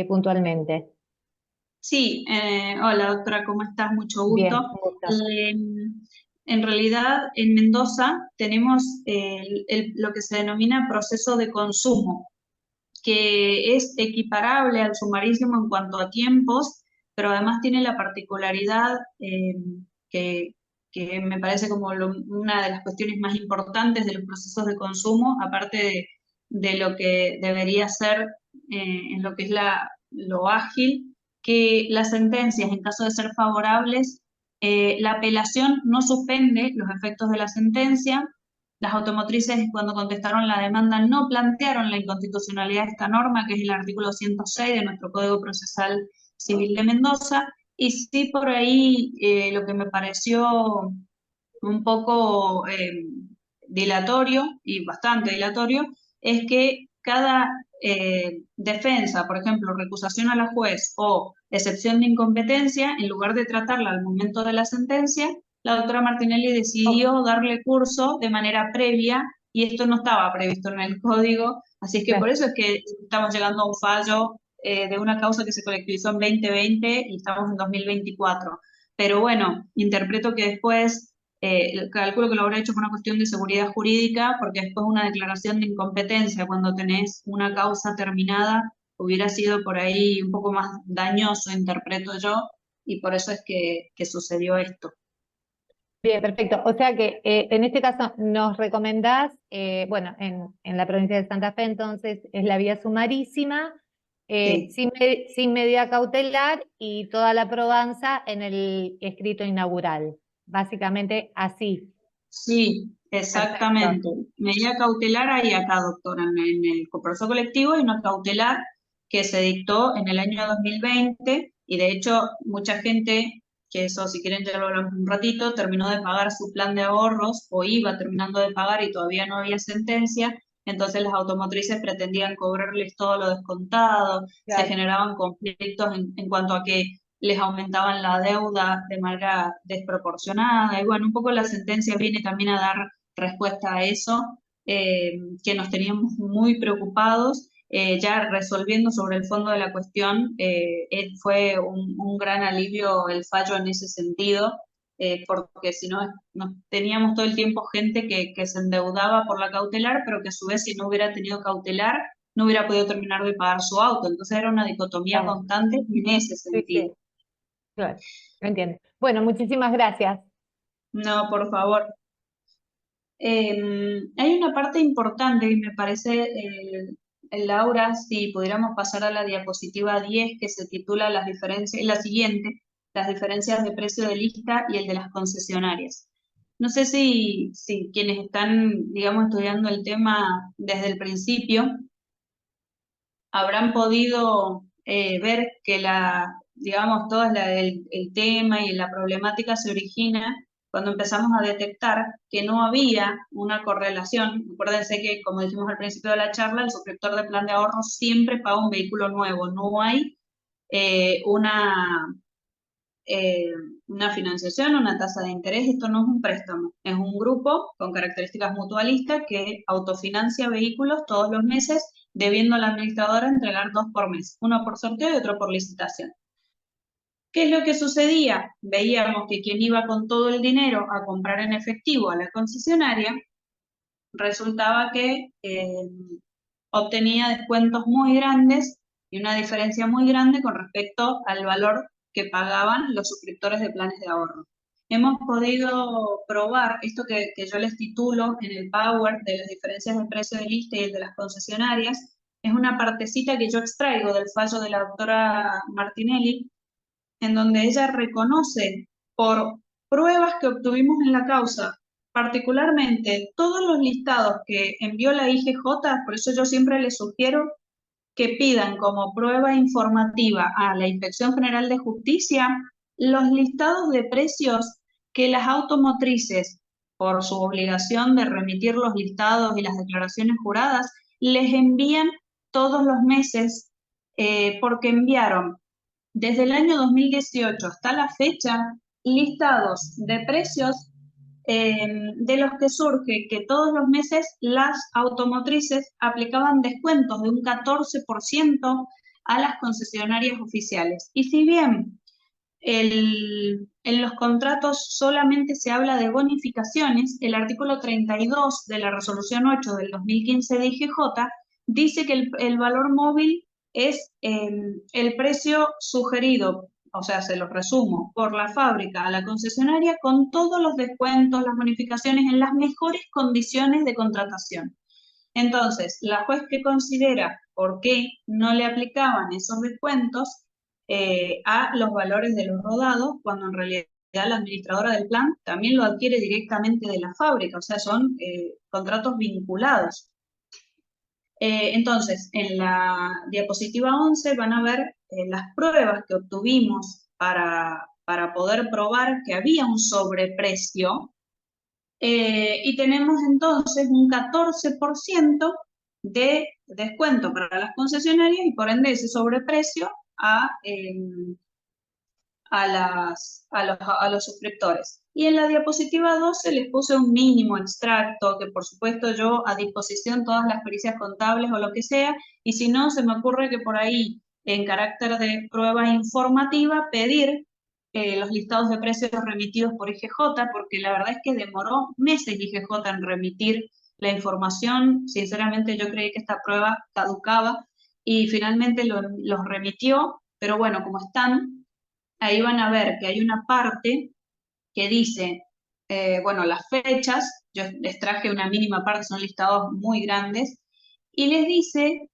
puntualmente. Sí, hola doctora, ¿cómo estás? Mucho Bien, gusto. un gusto. En realidad, en Mendoza tenemos lo que se denomina proceso de consumo, que es equiparable al sumarísimo en cuanto a tiempos, pero además tiene la particularidad que, que me parece como una de las cuestiones más importantes de los procesos de consumo, aparte de lo que debería ser en lo que es lo ágil, que las sentencias, en caso de ser favorables, la apelación no suspende los efectos de la sentencia. Las automotrices, cuando contestaron la demanda, no plantearon la inconstitucionalidad de esta norma, que es el artículo 106 de nuestro Código Procesal Civil de Mendoza, y sí por ahí lo que me pareció un poco dilatorio, y bastante dilatorio, es que cada defensa, por ejemplo, recusación a la juez o excepción de incompetencia, en lugar de tratarla al momento de la sentencia, la doctora Martinelli decidió darle curso de manera previa y esto no estaba previsto en el código, así es que por eso es que estamos llegando a un fallo de una causa que se colectivizó en 2020 y estamos en 2024. Pero bueno, interpreto que después calculo que lo habrá hecho por una cuestión de seguridad jurídica, porque después una declaración de incompetencia cuando tenés una causa terminada hubiera sido por ahí un poco más dañoso, interpreto yo, y por eso es que sucedió esto. Bien, perfecto. O sea que en este caso nos recomendás, bueno, en la provincia de Santa Fe entonces es la vía sumarísima, Sí. sin medida cautelar y toda la probanza en el escrito inaugural. Básicamente así. Sí, exactamente. Medida cautelar hay acá, doctora, en el proceso colectivo y una cautelar que se dictó en el año 2020 y de hecho mucha gente, que eso si quieren ya lo hablamos un ratito, terminó de pagar su plan de ahorros o iba terminando de pagar y todavía no había sentencia, entonces las automotrices pretendían cobrarles todo lo descontado, se generaban conflictos en cuanto a que les aumentaban la deuda de manera desproporcionada. Y bueno, un poco la sentencia viene también a dar respuesta a eso, que nos teníamos muy preocupados. Ya resolviendo sobre el fondo de la cuestión, fue un gran alivio el fallo en ese sentido, porque si no, teníamos todo el tiempo gente que se endeudaba por la cautelar, pero que a su vez si no hubiera tenido cautelar, no hubiera podido terminar de pagar su auto. Entonces era una dicotomía constante en ese sentido. Sí. Claro, entiendo. Bueno, muchísimas gracias. No, por favor. Hay una parte importante que me parece, Laura, si pudiéramos pasar a la diapositiva 10, que se titula las diferencias, la siguiente, las diferencias de precio de lista y el de las concesionarias. No sé si quienes están, digamos, estudiando el tema desde el principio, habrán podido ver que digamos, todo el tema y la problemática se origina cuando empezamos a detectar que no había una correlación. Acuérdense que, como dijimos al principio de la charla, el suscriptor de plan de ahorros siempre paga un vehículo nuevo. No hay una una financiación, una tasa de interés. Esto no es un préstamo, es un grupo con características mutualistas que autofinancia vehículos todos los meses, debiendo a la administradora entregar 2 por mes, uno por sorteo y otro por licitación. ¿Qué es lo que sucedía? Veíamos que quien iba con todo el dinero a comprar en efectivo a la concesionaria, resultaba que obtenía descuentos muy grandes y una diferencia muy grande con respecto al valor que pagaban los suscriptores de planes de ahorro. Hemos podido probar esto que yo les titulo en el Power de las diferencias de precio del ISSSTE y el de las concesionarias. Es una partecita que yo extraigo del fallo de la doctora Martinelli, en donde ella reconoce por pruebas que obtuvimos en la causa, particularmente todos los listados que envió la IGJ, por eso yo siempre les sugiero que pidan como prueba informativa a la Inspección General de Justicia los listados de precios que las automotrices, por su obligación de remitir los listados y las declaraciones juradas, les envían todos los meses, porque enviaron desde el año 2018 hasta la fecha listados de precios de los que surge que todos los meses las automotrices aplicaban descuentos de un 14% a las concesionarias oficiales. Y si bien en los contratos solamente se habla de bonificaciones, el artículo 32 de la resolución 8 del 2015 de IGJ dice que el valor móvil es el precio sugerido, o sea, se lo resumo, por la fábrica a la concesionaria con todos los descuentos, las bonificaciones en las mejores condiciones de contratación. Entonces, la juez que considera por qué no le aplicaban esos descuentos a los valores de los rodados, cuando en realidad la administradora del plan también lo adquiere directamente de la fábrica, o sea, son contratos vinculados. Entonces, en la diapositiva 11 van a ver las pruebas que obtuvimos para poder probar que había un sobreprecio, y tenemos entonces un 14% de descuento para las concesionarias y por ende ese sobreprecio a los suscriptores. Y en la diapositiva 12 les puse un mínimo extracto, que por supuesto yo a disposición todas las pericias contables o lo que sea, y si no, se me ocurre que por ahí, en carácter de prueba informativa, pedir los listados de precios remitidos por IGJ, porque la verdad es que demoró meses IGJ en remitir la información. Sinceramente yo creí que esta prueba caducaba y finalmente los remitió, pero bueno, como están, ahí van a ver que hay una parte que dice, bueno, las fechas, yo les traje una mínima parte, son listados muy grandes, y les dice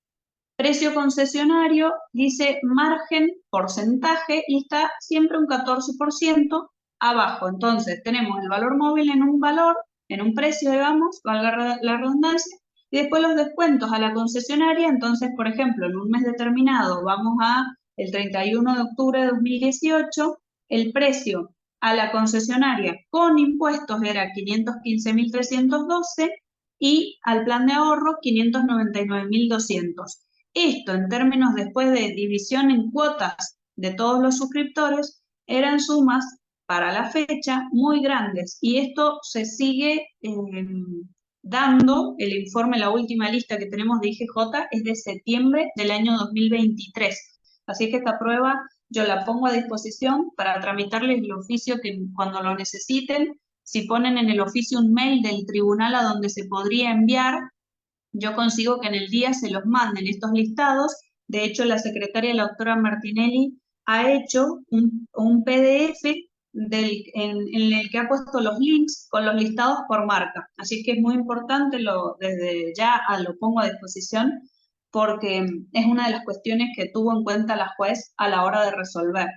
precio concesionario, dice margen, porcentaje, y está siempre un 14% abajo. Entonces, tenemos el valor móvil en un valor, en un precio, digamos, valga la redundancia, y después los descuentos a la concesionaria. Entonces, por ejemplo, en un mes determinado, vamos a el 31 de octubre de 2018, el precio a la concesionaria con impuestos era 515.312 y al plan de ahorro 599.200. Esto en términos después de división en cuotas de todos los suscriptores eran sumas para la fecha muy grandes y esto se sigue dando. El informe, la última lista que tenemos de IGJ es de septiembre del año 2023. Así que esta prueba yo la pongo a disposición para tramitarles el oficio que cuando lo necesiten, si ponen en el oficio un mail del tribunal a donde se podría enviar, yo consigo que en el día se los manden estos listados. De hecho, la secretaria, la doctora Martinelli, ha hecho un PDF en el que ha puesto los links con los listados por marca. Así que es muy importante, desde ya lo pongo a disposición, porque es una de las cuestiones que tuvo en cuenta la juez a la hora de resolver.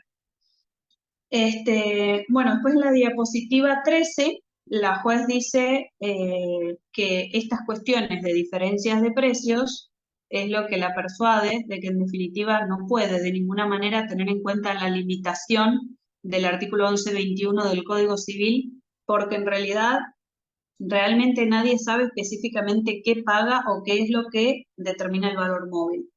Bueno, después en la diapositiva 13, la juez dice que estas cuestiones de diferencias de precios es lo que la persuade de que en definitiva no puede de ninguna manera tener en cuenta la limitación del artículo 1121 del Código Civil, porque en realidad realmente nadie sabe específicamente qué paga o qué es lo que determina el valor móvil.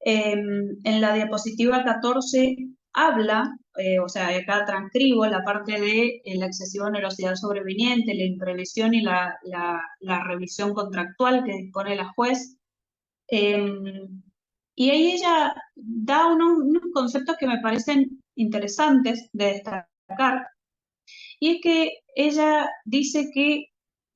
En la diapositiva 14 habla, o sea, acá transcribo la parte de la excesiva onerosidad sobreveniente, la imprevisión y la revisión contractual que dispone la juez. Y ahí ella da unos conceptos que me parecen interesantes de destacar, y es que ella dice que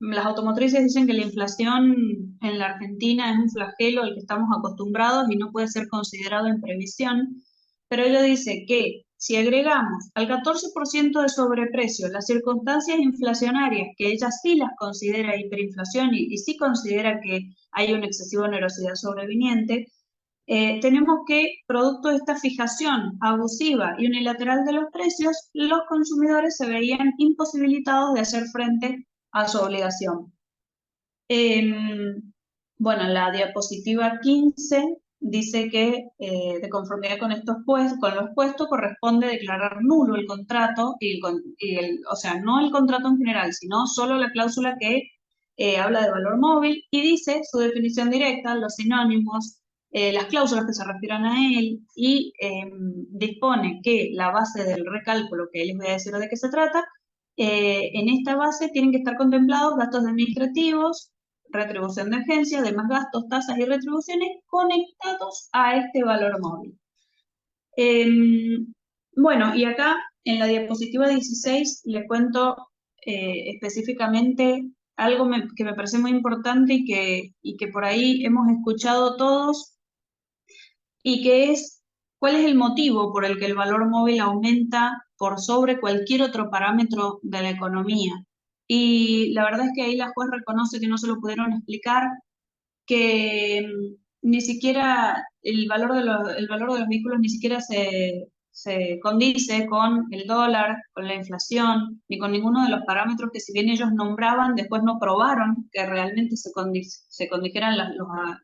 las automotrices dicen que la inflación en la Argentina es un flagelo al que estamos acostumbrados y no puede ser considerado en previsión, pero ella dice que si agregamos al 14% de sobreprecio las circunstancias inflacionarias, que ella sí las considera hiperinflación y sí considera que hay una excesiva onerosidad sobreviniente, tenemos que, producto de esta fijación abusiva y unilateral de los precios, los consumidores se veían imposibilitados de hacer frente a su obligación. Bueno, la diapositiva 15 dice que de conformidad con con lo expuesto corresponde declarar nulo el contrato, o sea, no el contrato en general, sino solo la cláusula que habla de valor móvil, y dice su definición directa, los sinónimos, las cláusulas que se refieran a él, y dispone que la base del recálculo, que les voy a decir de qué se trata, en esta base tienen que estar contemplados gastos administrativos, retribución de agencia, demás gastos, tasas y retribuciones conectados a este valor móvil. Bueno, y acá en la diapositiva 16 les cuento específicamente algo que me parece muy importante y que por ahí hemos escuchado todos, y que es cuál es el motivo por el que el valor móvil aumenta por sobre cualquier otro parámetro de la economía. Y la verdad es que ahí la juez reconoce que no se lo pudieron explicar, que ni siquiera el valor de los vehículos ni siquiera se condice con el dólar, con la inflación, ni con ninguno de los parámetros que, si bien ellos nombraban, después no probaron que realmente se condijeran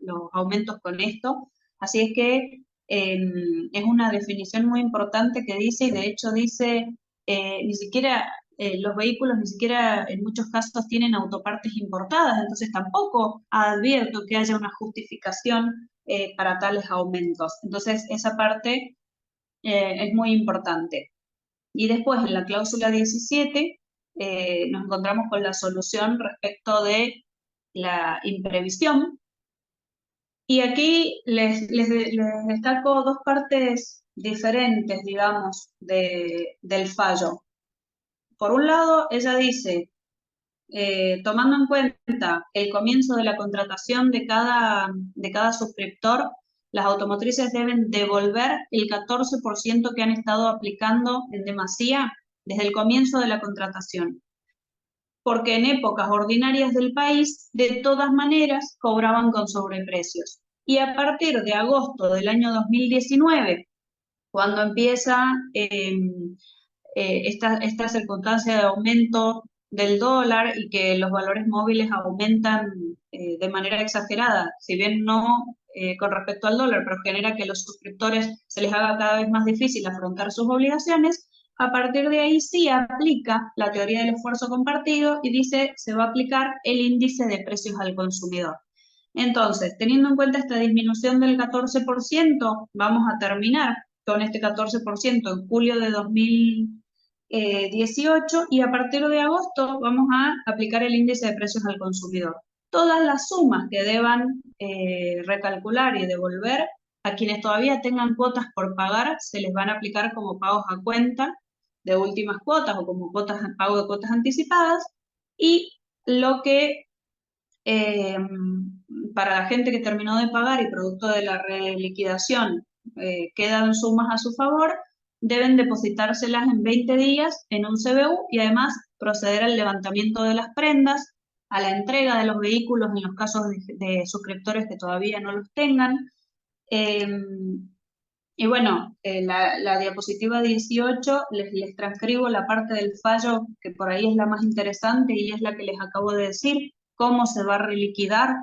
los aumentos con esto. Así es que es una definición muy importante que dice, y de hecho dice, ni siquiera los vehículos ni siquiera en muchos casos tienen autopartes importadas, entonces tampoco advierto que haya una justificación para tales aumentos. Entonces esa parte es muy importante. Y después en la cláusula 17 nos encontramos con la solución respecto de la imprevisión. Y aquí les destaco dos partes diferentes, digamos, del fallo. Por un lado, ella dice, tomando en cuenta el comienzo de la contratación de cada suscriptor, las automotrices deben devolver el 14% que han estado aplicando en demasía desde el comienzo de la contratación, porque en épocas ordinarias del país, de todas maneras, cobraban con sobreprecios. Y a partir de agosto del año 2019, cuando empieza esta circunstancia de aumento del dólar y que los valores móviles aumentan de manera exagerada, si bien no con respecto al dólar, pero genera que a los suscriptores se les haga cada vez más difícil afrontar sus obligaciones, a partir de ahí sí aplica la teoría del esfuerzo compartido y dice se va a aplicar el índice de precios al consumidor. Entonces, teniendo en cuenta esta disminución del 14%, vamos a terminar con este 14% en julio de 2018, y a partir de agosto vamos a aplicar el índice de precios al consumidor. Todas las sumas que deban recalcular y devolver a quienes todavía tengan cuotas por pagar se les van a aplicar como pagos a cuenta de últimas cuotas o como pago de cuotas anticipadas, y lo que para la gente que terminó de pagar y producto de la reliquidación quedan sumas a su favor, deben depositárselas en 20 días en un CBU y además proceder al levantamiento de las prendas, a la entrega de los vehículos en los casos de suscriptores que todavía no los tengan. Y bueno, la diapositiva 18 les transcribo la parte del fallo que por ahí es la más interesante y es la que les acabo de decir, cómo se va a reliquidar,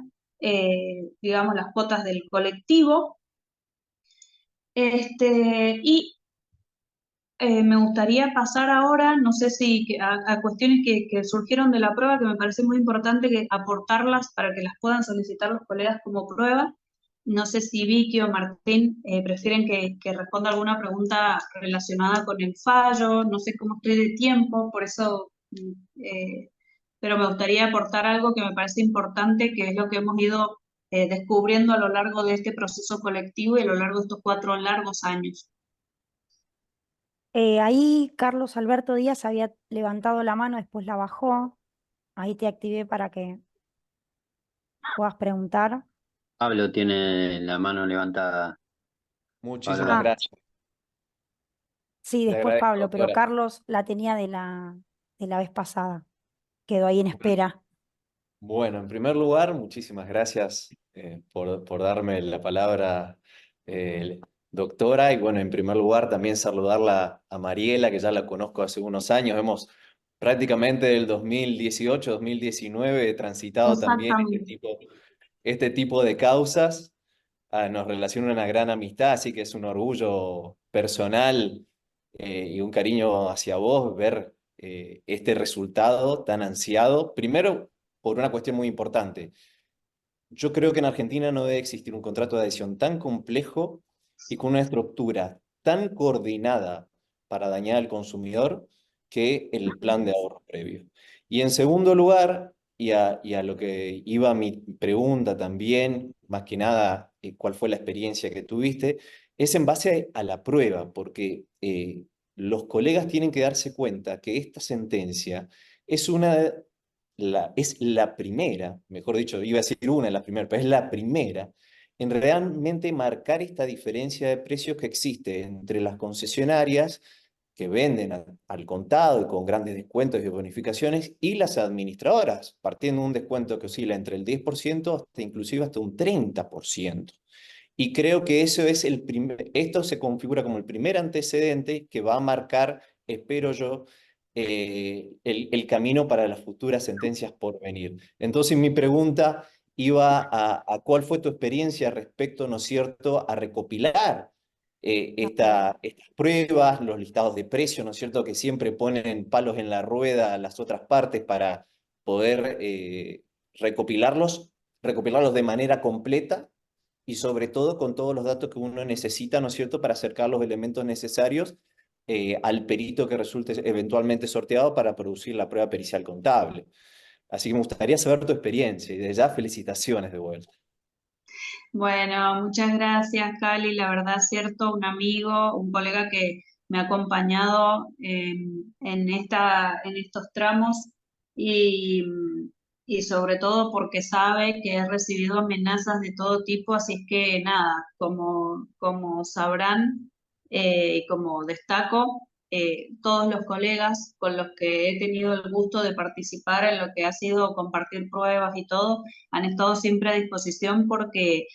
digamos, las cuotas del colectivo. Y me gustaría pasar ahora, no sé si a cuestiones que surgieron de la prueba, que me parece muy importante aportarlas para que las puedan solicitar los colegas como prueba. no sé si Vicky o Martín prefieren que responda alguna pregunta relacionada con el fallo, no sé cómo estoy de tiempo, por eso, pero me gustaría aportar algo que me parece importante, que es lo que hemos ido descubriendo a lo largo de este proceso colectivo y a lo largo de estos 4 largos años. Ahí Carlos Alberto Díaz había levantado la mano, después la bajó. Ahí te activé para que puedas preguntar. Pablo tiene la mano levantada. Muchísimas Ah, gracias. sí, Le después agradezco, Pablo, pero doctora. Carlos la tenía de la vez pasada. Quedó ahí en espera. Bueno, en primer lugar, muchísimas gracias por darme la palabra, doctora. Y bueno, en primer lugar, también saludarla a Mariela, que ya la conozco hace unos años. Hemos prácticamente del 2018, 2019 transitado también Exactamente. este tipo de causas. Nos relaciona una gran amistad, así que es un orgullo personal y un cariño hacia vos ver este resultado tan ansiado. Primero, por una cuestión muy importante. Yo creo que en Argentina no debe existir un contrato de adhesión tan complejo y con una estructura tan coordinada para dañar al consumidor que el plan de ahorro previo. Y en segundo lugar, y a lo que iba mi pregunta también, más que nada, cuál fue la experiencia que tuviste, es en base a la prueba, porque los colegas tienen que darse cuenta que esta sentencia es es la primera, mejor dicho, iba a decir una de las primeras, pero es la primera en realmente marcar esta diferencia de precios que existe entre las concesionarias que venden al contado y con grandes descuentos y bonificaciones y las administradoras, partiendo de un descuento que oscila entre el 10% hasta inclusive hasta un 30%. Y creo que eso es esto se configura como el primer antecedente que va a marcar, espero yo, el camino para las futuras sentencias por venir. Entonces mi pregunta iba a cuál fue tu experiencia respecto, ¿no es cierto?, a recopilar estas pruebas, los listados de precios, ¿no es cierto?, que siempre ponen palos en la rueda a las otras partes para poder recopilarlos de manera completa y sobre todo con todos los datos que uno necesita, ¿no es cierto?, para acercar los elementos necesarios al perito que resulte eventualmente sorteado para producir la prueba pericial contable. Así que me gustaría saber tu experiencia y desde ya felicitaciones de vuelta. Bueno, muchas gracias, Cali. La verdad, es cierto, un amigo, un colega que me ha acompañado en estos tramos y, y sobre todo porque sabe que he recibido amenazas de todo tipo, así es que nada, como sabrán, como destaco, todos los colegas con los que he tenido el gusto de participar en lo que ha sido compartir pruebas y todo, han estado siempre a disposición porque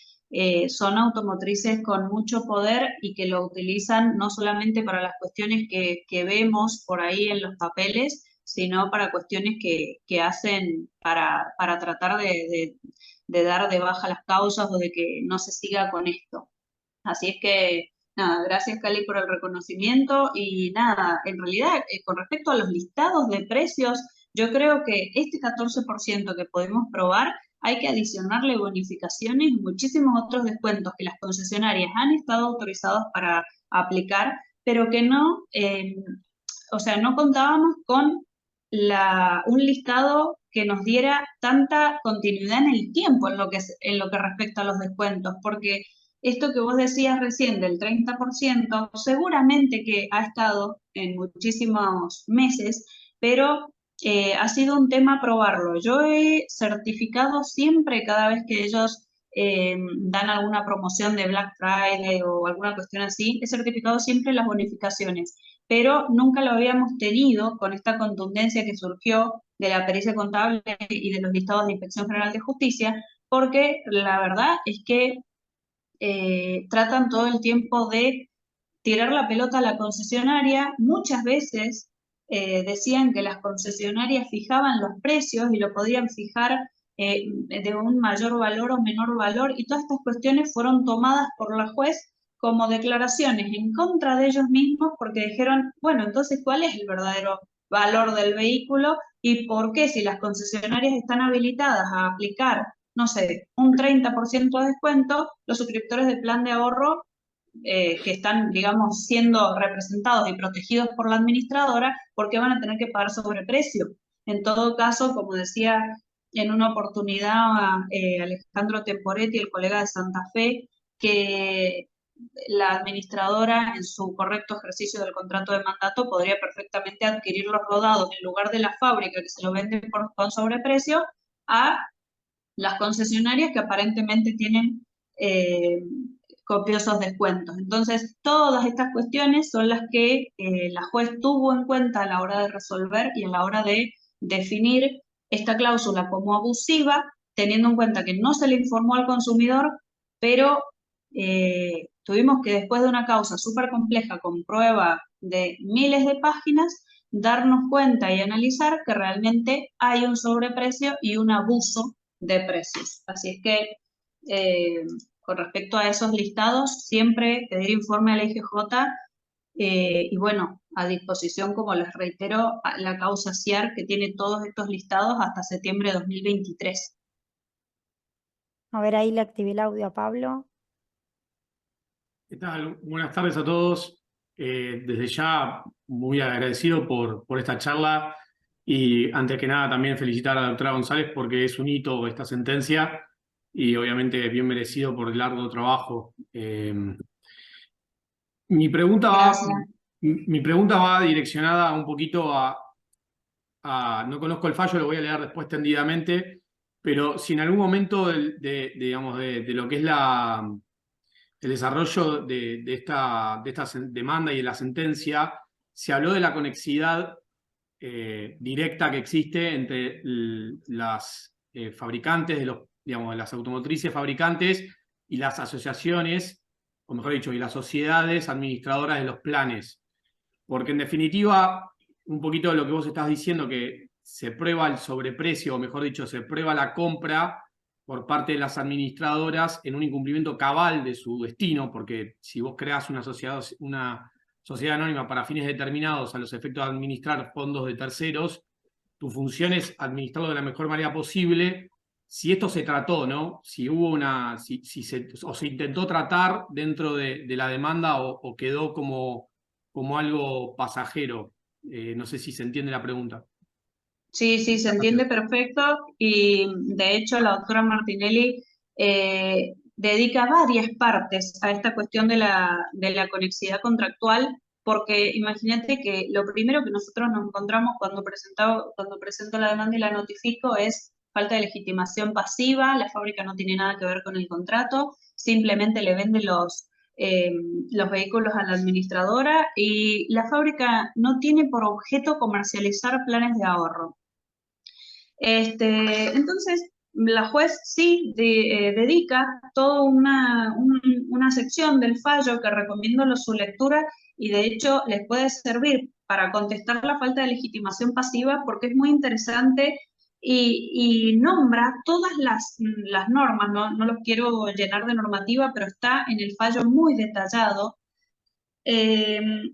son automotrices con mucho poder y que lo utilizan no solamente para las cuestiones que vemos por ahí en los papeles, sino para cuestiones que hacen para tratar de dar de baja las causas o de que no se siga con esto. Así es que, nada, gracias Cali por el reconocimiento y nada, en realidad con respecto a los listados de precios, yo creo que este 14% que podemos probar hay que adicionarle bonificaciones y muchísimos otros descuentos que las concesionarias han estado autorizadas para aplicar, pero que no, o sea, no contábamos con un listado que nos diera tanta continuidad en el tiempo en lo que respecta a los descuentos, porque esto que vos decías recién del 30%, seguramente que ha estado en muchísimos meses, pero ha sido un tema probarlo. Yo he certificado siempre, cada vez que ellos dan alguna promoción de Black Friday o alguna cuestión así, he certificado siempre las bonificaciones, pero nunca lo habíamos tenido con esta contundencia que surgió de la pericia contable y de los listados de Inspección General de Justicia, porque la verdad es que tratan todo el tiempo de tirar la pelota a la concesionaria. Muchas veces decían que las concesionarias fijaban los precios y lo podían fijar de un mayor valor o menor valor, y todas estas cuestiones fueron tomadas por la juez como declaraciones en contra de ellos mismos, porque dijeron, bueno, entonces, ¿cuál es el verdadero valor del vehículo y por qué, si las concesionarias están habilitadas a aplicar no sé, un 30% de descuento, los suscriptores de plan de ahorro que están, digamos, siendo representados y protegidos por la administradora, porque van a tener que pagar sobreprecio. En todo caso, como decía en una oportunidad Alejandro Temporetti, el colega de Santa Fe, que la administradora, en su correcto ejercicio del contrato de mandato, podría perfectamente adquirir los rodados en lugar de la fábrica que se lo vende con sobreprecio a las concesionarias que aparentemente tienen copiosos descuentos. Entonces, todas estas cuestiones son las que la juez tuvo en cuenta a la hora de resolver y a la hora de definir esta cláusula como abusiva, teniendo en cuenta que no se le informó al consumidor, pero tuvimos que, después de una causa súper compleja con prueba de miles de páginas, darnos cuenta y analizar que realmente hay un sobreprecio y un abuso de precios. Así es que con respecto a esos listados, siempre pedir informe al IGJ y bueno, a disposición, como les reitero, la causa CIAR, que tiene todos estos listados hasta septiembre de 2023. A ver, ahí le activé el audio a Pablo. ¿Qué tal? Buenas tardes a todos. Desde ya muy agradecido por esta charla y antes que nada también felicitar a la doctora González porque es un hito esta sentencia y obviamente bien merecido por el largo trabajo. Mi pregunta va direccionada un poquito no conozco el fallo, lo voy a leer después tendidamente, pero si en algún momento digamos, de lo que es el desarrollo de esta demanda y de la sentencia, se habló de la conexidad directa que existe entre las fabricantes, digamos, de las automotrices fabricantes y las asociaciones, o mejor dicho, y las sociedades administradoras de los planes. Porque en definitiva, un poquito de lo que vos estás diciendo, que se prueba el sobreprecio, o mejor dicho, se prueba la compra por parte de las administradoras en un incumplimiento cabal de su destino, porque si vos creás una sociedad anónima para fines determinados a los efectos de administrar fondos de terceros, tu función es administrarlo de la mejor manera posible. Si esto se trató, ¿no? Si hubo se intentó tratar dentro de la demanda o quedó como algo pasajero. No sé si se entiende la pregunta. Sí, sí, se entiende perfecto y de hecho la doctora Martinelli dedica varias partes a esta cuestión de la conexidad contractual, porque imagínate que lo primero que nosotros nos encontramos cuando presento la demanda y la notifico es falta de legitimación pasiva, la fábrica no tiene nada que ver con el contrato, simplemente le vende los vehículos a la administradora y la fábrica no tiene por objeto comercializar planes de ahorro. Entonces, la juez sí dedica toda una sección del fallo que recomiendo su lectura y de hecho les puede servir para contestar la falta de legitimación pasiva porque es muy interesante y nombra todas las normas, no los quiero llenar de normativa, pero está en el fallo muy detallado.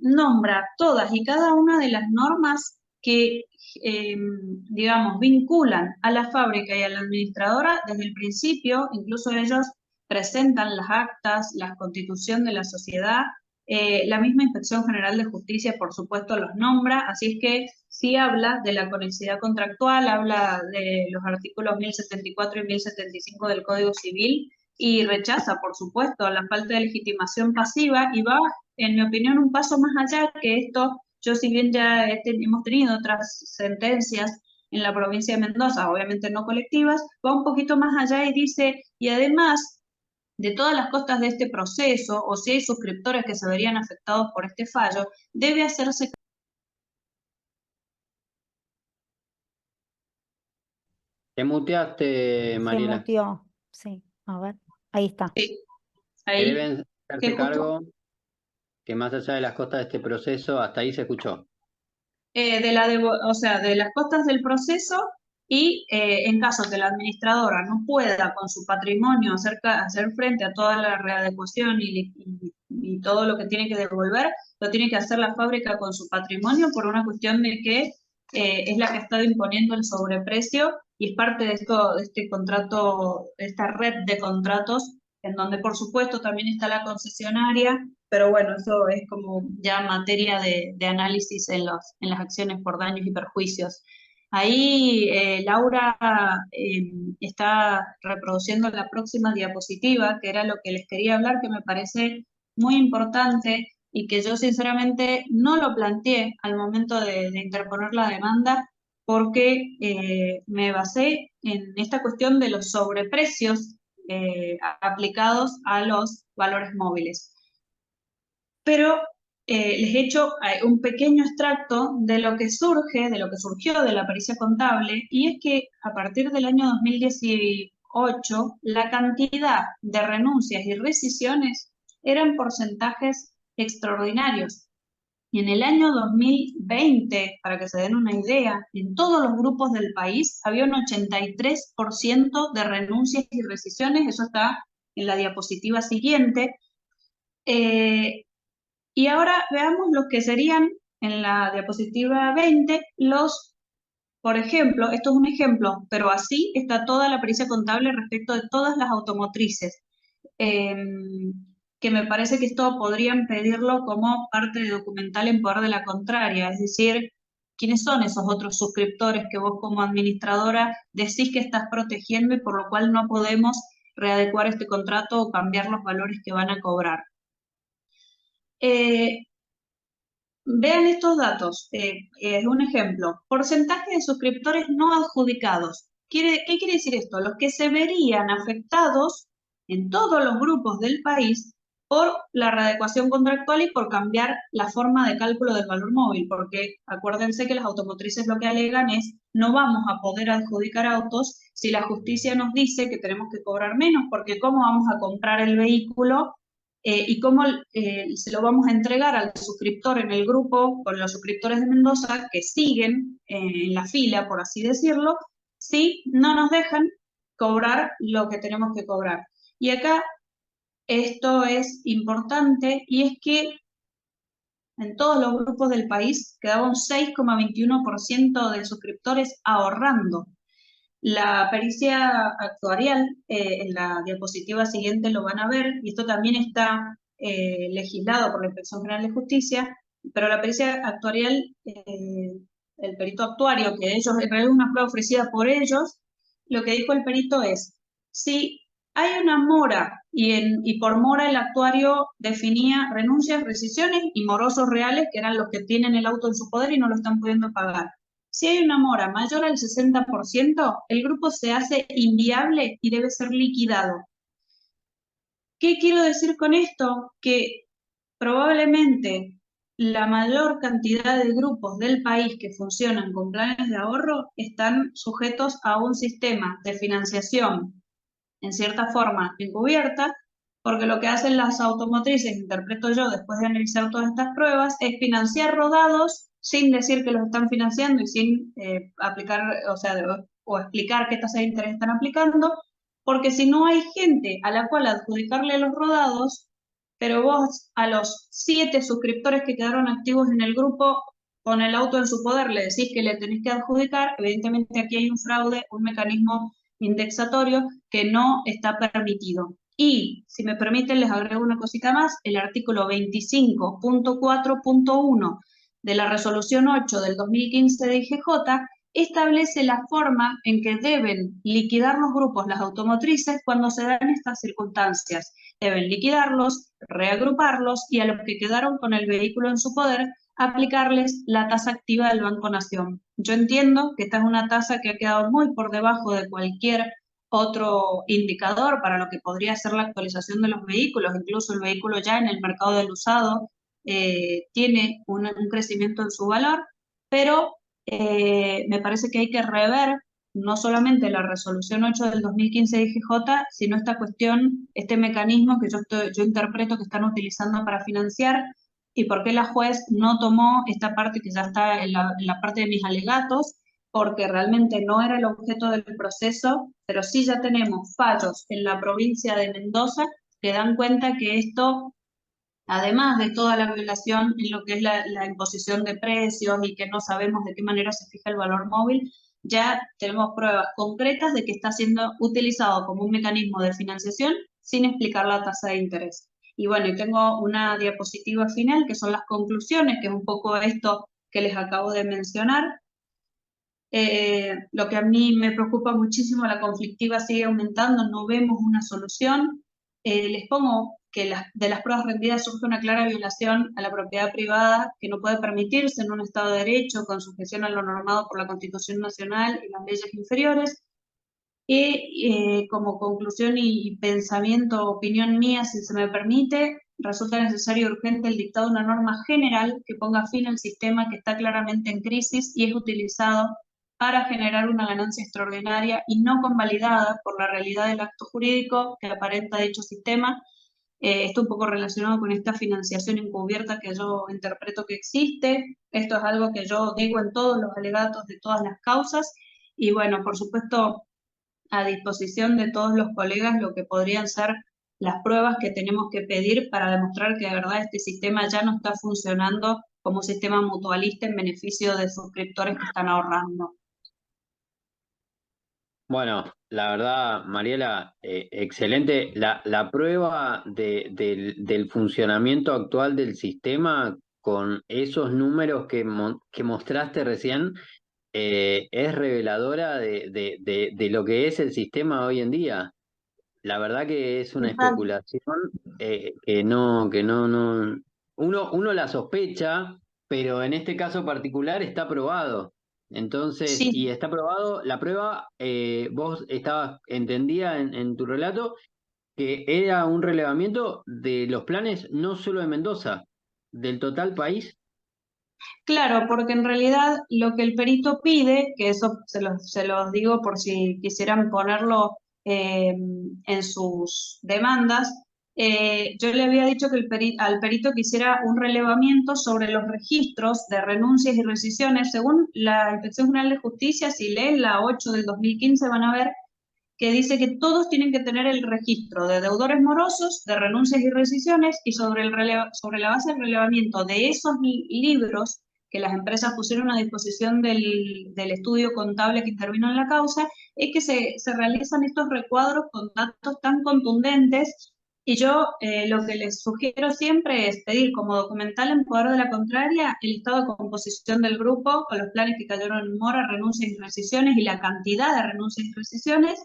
Nombra todas y cada una de las normas que, digamos, vinculan a la fábrica y a la administradora desde el principio. Incluso ellos presentan las actas, la constitución de la sociedad, la misma Inspección General de Justicia, por supuesto, los nombra, así es que sí habla de la conexidad contractual, habla de los artículos 1074 y 1075 del Código Civil y rechaza, por supuesto, la falta de legitimación pasiva y va, en mi opinión, un paso más allá que esto. Yo, si bien ya hemos tenido otras sentencias en la provincia de Mendoza, obviamente no colectivas, va un poquito más allá y dice, y además de todas las costas de este proceso, o si hay suscriptores que se verían afectados por este fallo, debe hacerse... Te muteaste, Mariela. Se muteó, sí, a ver, ahí está. Sí, Que ahí. deben hacerse cargo que más allá de las costas de este proceso, hasta ahí se escuchó. O sea, de las costas del proceso y en caso que la administradora no pueda con su patrimonio hacer frente a toda la readecuación y todo lo que tiene que devolver, lo tiene que hacer la fábrica con su patrimonio por una cuestión de que es la que ha estado imponiendo el sobreprecio y es parte de esto, de este contrato, esta red de contratos, en donde por supuesto también está la concesionaria, pero bueno, eso es como ya materia de análisis en las acciones por daños y perjuicios. Ahí Laura está reproduciendo la próxima diapositiva, que era lo que les quería hablar, que me parece muy importante y que yo sinceramente no lo planteé al momento de interponer la demanda, porque me basé en esta cuestión de los sobreprecios aplicados a los valores móviles. Pero les he hecho un pequeño extracto de lo que surge, de lo que surgió de la pericia contable, y es que a partir del año 2018 la cantidad de renuncias y rescisiones eran porcentajes extraordinarios. Y en el año 2020, para que se den una idea, en todos los grupos del país había un 83% de renuncias y rescisiones, eso está en la diapositiva siguiente. Y ahora veamos los que serían en la diapositiva 20, por ejemplo, esto es un ejemplo, pero así está toda la pericia contable respecto de todas las automotrices, que me parece que esto podrían pedirlo como parte de documental en poder de la contraria, es decir, ¿quiénes son esos otros suscriptores que vos como administradora decís que estás protegiendo y por lo cual no podemos readecuar este contrato o cambiar los valores que van a cobrar? Vean estos datos, es un ejemplo. Porcentaje de suscriptores no adjudicados. ¿Qué quiere decir esto? Los que se verían afectados en todos los grupos del país por la readecuación contractual y por cambiar la forma de cálculo del valor móvil, porque acuérdense que las automotrices lo que alegan es no vamos a poder adjudicar autos si la justicia nos dice que tenemos que cobrar menos, porque ¿cómo vamos a comprar el vehículo? Y cómo se lo vamos a entregar al suscriptor en el grupo, con los suscriptores de Mendoza que siguen en la fila, por así decirlo, si no nos dejan cobrar lo que tenemos que cobrar. Y acá esto es importante, y es que en todos los grupos del país quedaba un 6,21% de suscriptores ahorrando. La pericia actuarial, en la diapositiva siguiente lo van a ver, y esto también está legislado por la Inspección General de Justicia, pero la pericia actuarial, el perito actuario, que ellos, en realidad es una prueba ofrecida por ellos, lo que dijo el perito es, si hay una mora, y por mora el actuario definía renuncias, rescisiones y morosos reales, que eran los que tienen el auto en su poder y no lo están pudiendo pagar. Si hay una mora mayor al 60%, el grupo se hace inviable y debe ser liquidado. ¿Qué quiero decir con esto? Que probablemente la mayor cantidad de grupos del país que funcionan con planes de ahorro están sujetos a un sistema de financiación, en cierta forma, encubierta, porque lo que hacen las automotrices, interpreto yo, después de analizar todas estas pruebas, es financiar rodados sin decir que los están financiando y sin aplicar, o explicar qué tasa de interés están aplicando, porque si no hay gente a la cual adjudicarle los rodados, pero vos a los 7 suscriptores que quedaron activos en el grupo con el auto en su poder le decís que le tenés que adjudicar, evidentemente aquí hay un fraude, un mecanismo indexatorio que no está permitido. Y, si me permiten, les agrego una cosita más, el artículo 25.4.1 de la resolución 8 del 2015 de IGJ establece la forma en que deben liquidar los grupos, las automotrices, cuando se dan estas circunstancias. Deben liquidarlos, reagruparlos y a los que quedaron con el vehículo en su poder, aplicarles la tasa activa del Banco Nación. Yo entiendo que esta es una tasa que ha quedado muy por debajo de cualquier otro indicador para lo que podría ser la actualización de los vehículos, incluso el vehículo ya en el mercado del usado tiene un crecimiento en su valor, pero me parece que hay que rever no solamente la resolución 8 del 2015 de IGJ, sino esta cuestión, este mecanismo que yo interpreto que están utilizando para financiar, y por qué la juez no tomó esta parte que ya está en la parte de mis alegatos, porque realmente no era el objeto del proceso, pero sí ya tenemos fallos en la provincia de Mendoza que dan cuenta que esto, además de toda la violación en lo que es la imposición de precios y que no sabemos de qué manera se fija el valor móvil, ya tenemos pruebas concretas de que está siendo utilizado como un mecanismo de financiación sin explicar la tasa de interés. Y bueno, y tengo una diapositiva final que son las conclusiones, que es un poco esto que les acabo de mencionar. Lo que a mí me preocupa muchísimo, la conflictiva sigue aumentando, no vemos una solución. Les pongo que de las pruebas rendidas surge una clara violación a la propiedad privada que no puede permitirse en un Estado de Derecho con sujeción a lo normado por la Constitución Nacional y las leyes inferiores. Y como conclusión y pensamiento, opinión mía, si se me permite, resulta necesario y urgente el dictado de una norma general que ponga fin al sistema que está claramente en crisis y es utilizado para generar una ganancia extraordinaria y no convalidada por la realidad del acto jurídico que aparenta dicho sistema. Esto un poco relacionado con esta financiación encubierta que yo interpreto que existe. Esto es algo que yo digo en todos los alegatos de todas las causas. Y bueno, por supuesto, a disposición de todos los colegas lo que podrían ser las pruebas que tenemos que pedir para demostrar que de verdad este sistema ya no está funcionando como un sistema mutualista en beneficio de suscriptores que están ahorrando. Bueno, la verdad, Mariela, excelente. La prueba del funcionamiento actual del sistema con esos números que mostraste recién es reveladora de lo que es el sistema hoy en día. La verdad que es una especulación que no. Uno la sospecha, pero en este caso particular está probado. Entonces, Sí. y está probado, la prueba, vos entendía en tu relato que era un relevamiento de los planes no solo de Mendoza, del total país. Claro, porque en realidad lo que el perito pide, que eso se los digo por si quisieran ponerlo en sus demandas, yo le había dicho que al perito quisiera un relevamiento sobre los registros de renuncias y rescisiones. Según la Inspección General de Justicia, si leen la 8 del 2015 van a ver que dice que todos tienen que tener el registro de deudores morosos, de renuncias y rescisiones, y sobre la base del relevamiento de esos libros que las empresas pusieron a disposición del estudio contable que intervino en la causa, es que se realizan estos recuadros con datos tan contundentes. Y yo lo que les sugiero siempre es pedir como documental en poder de la contraria el estado de composición del grupo con los planes que cayeron en mora, renuncias y rescisiones y la cantidad de renuncias y rescisiones.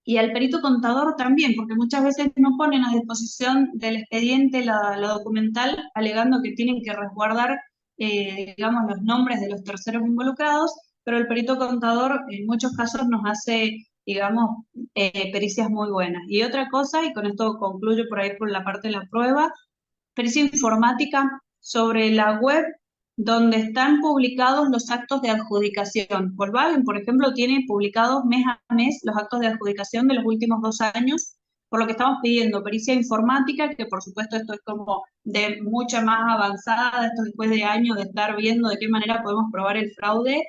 Y al perito contador también, porque muchas veces no ponen a disposición del expediente la documental, alegando que tienen que resguardar, digamos, los nombres de los terceros involucrados, pero el perito contador en muchos casos nos hace, digamos, pericias muy buenas. Y otra cosa, y con esto concluyo por ahí por la parte de la prueba, pericia informática sobre la web donde están publicados los actos de adjudicación. Volkswagen, por ejemplo, tiene publicados mes a mes los actos de adjudicación de los últimos 2 años, por lo que estamos pidiendo pericia informática, que por supuesto esto es como de mucha más avanzada, esto después de años de estar viendo de qué manera podemos probar el fraude.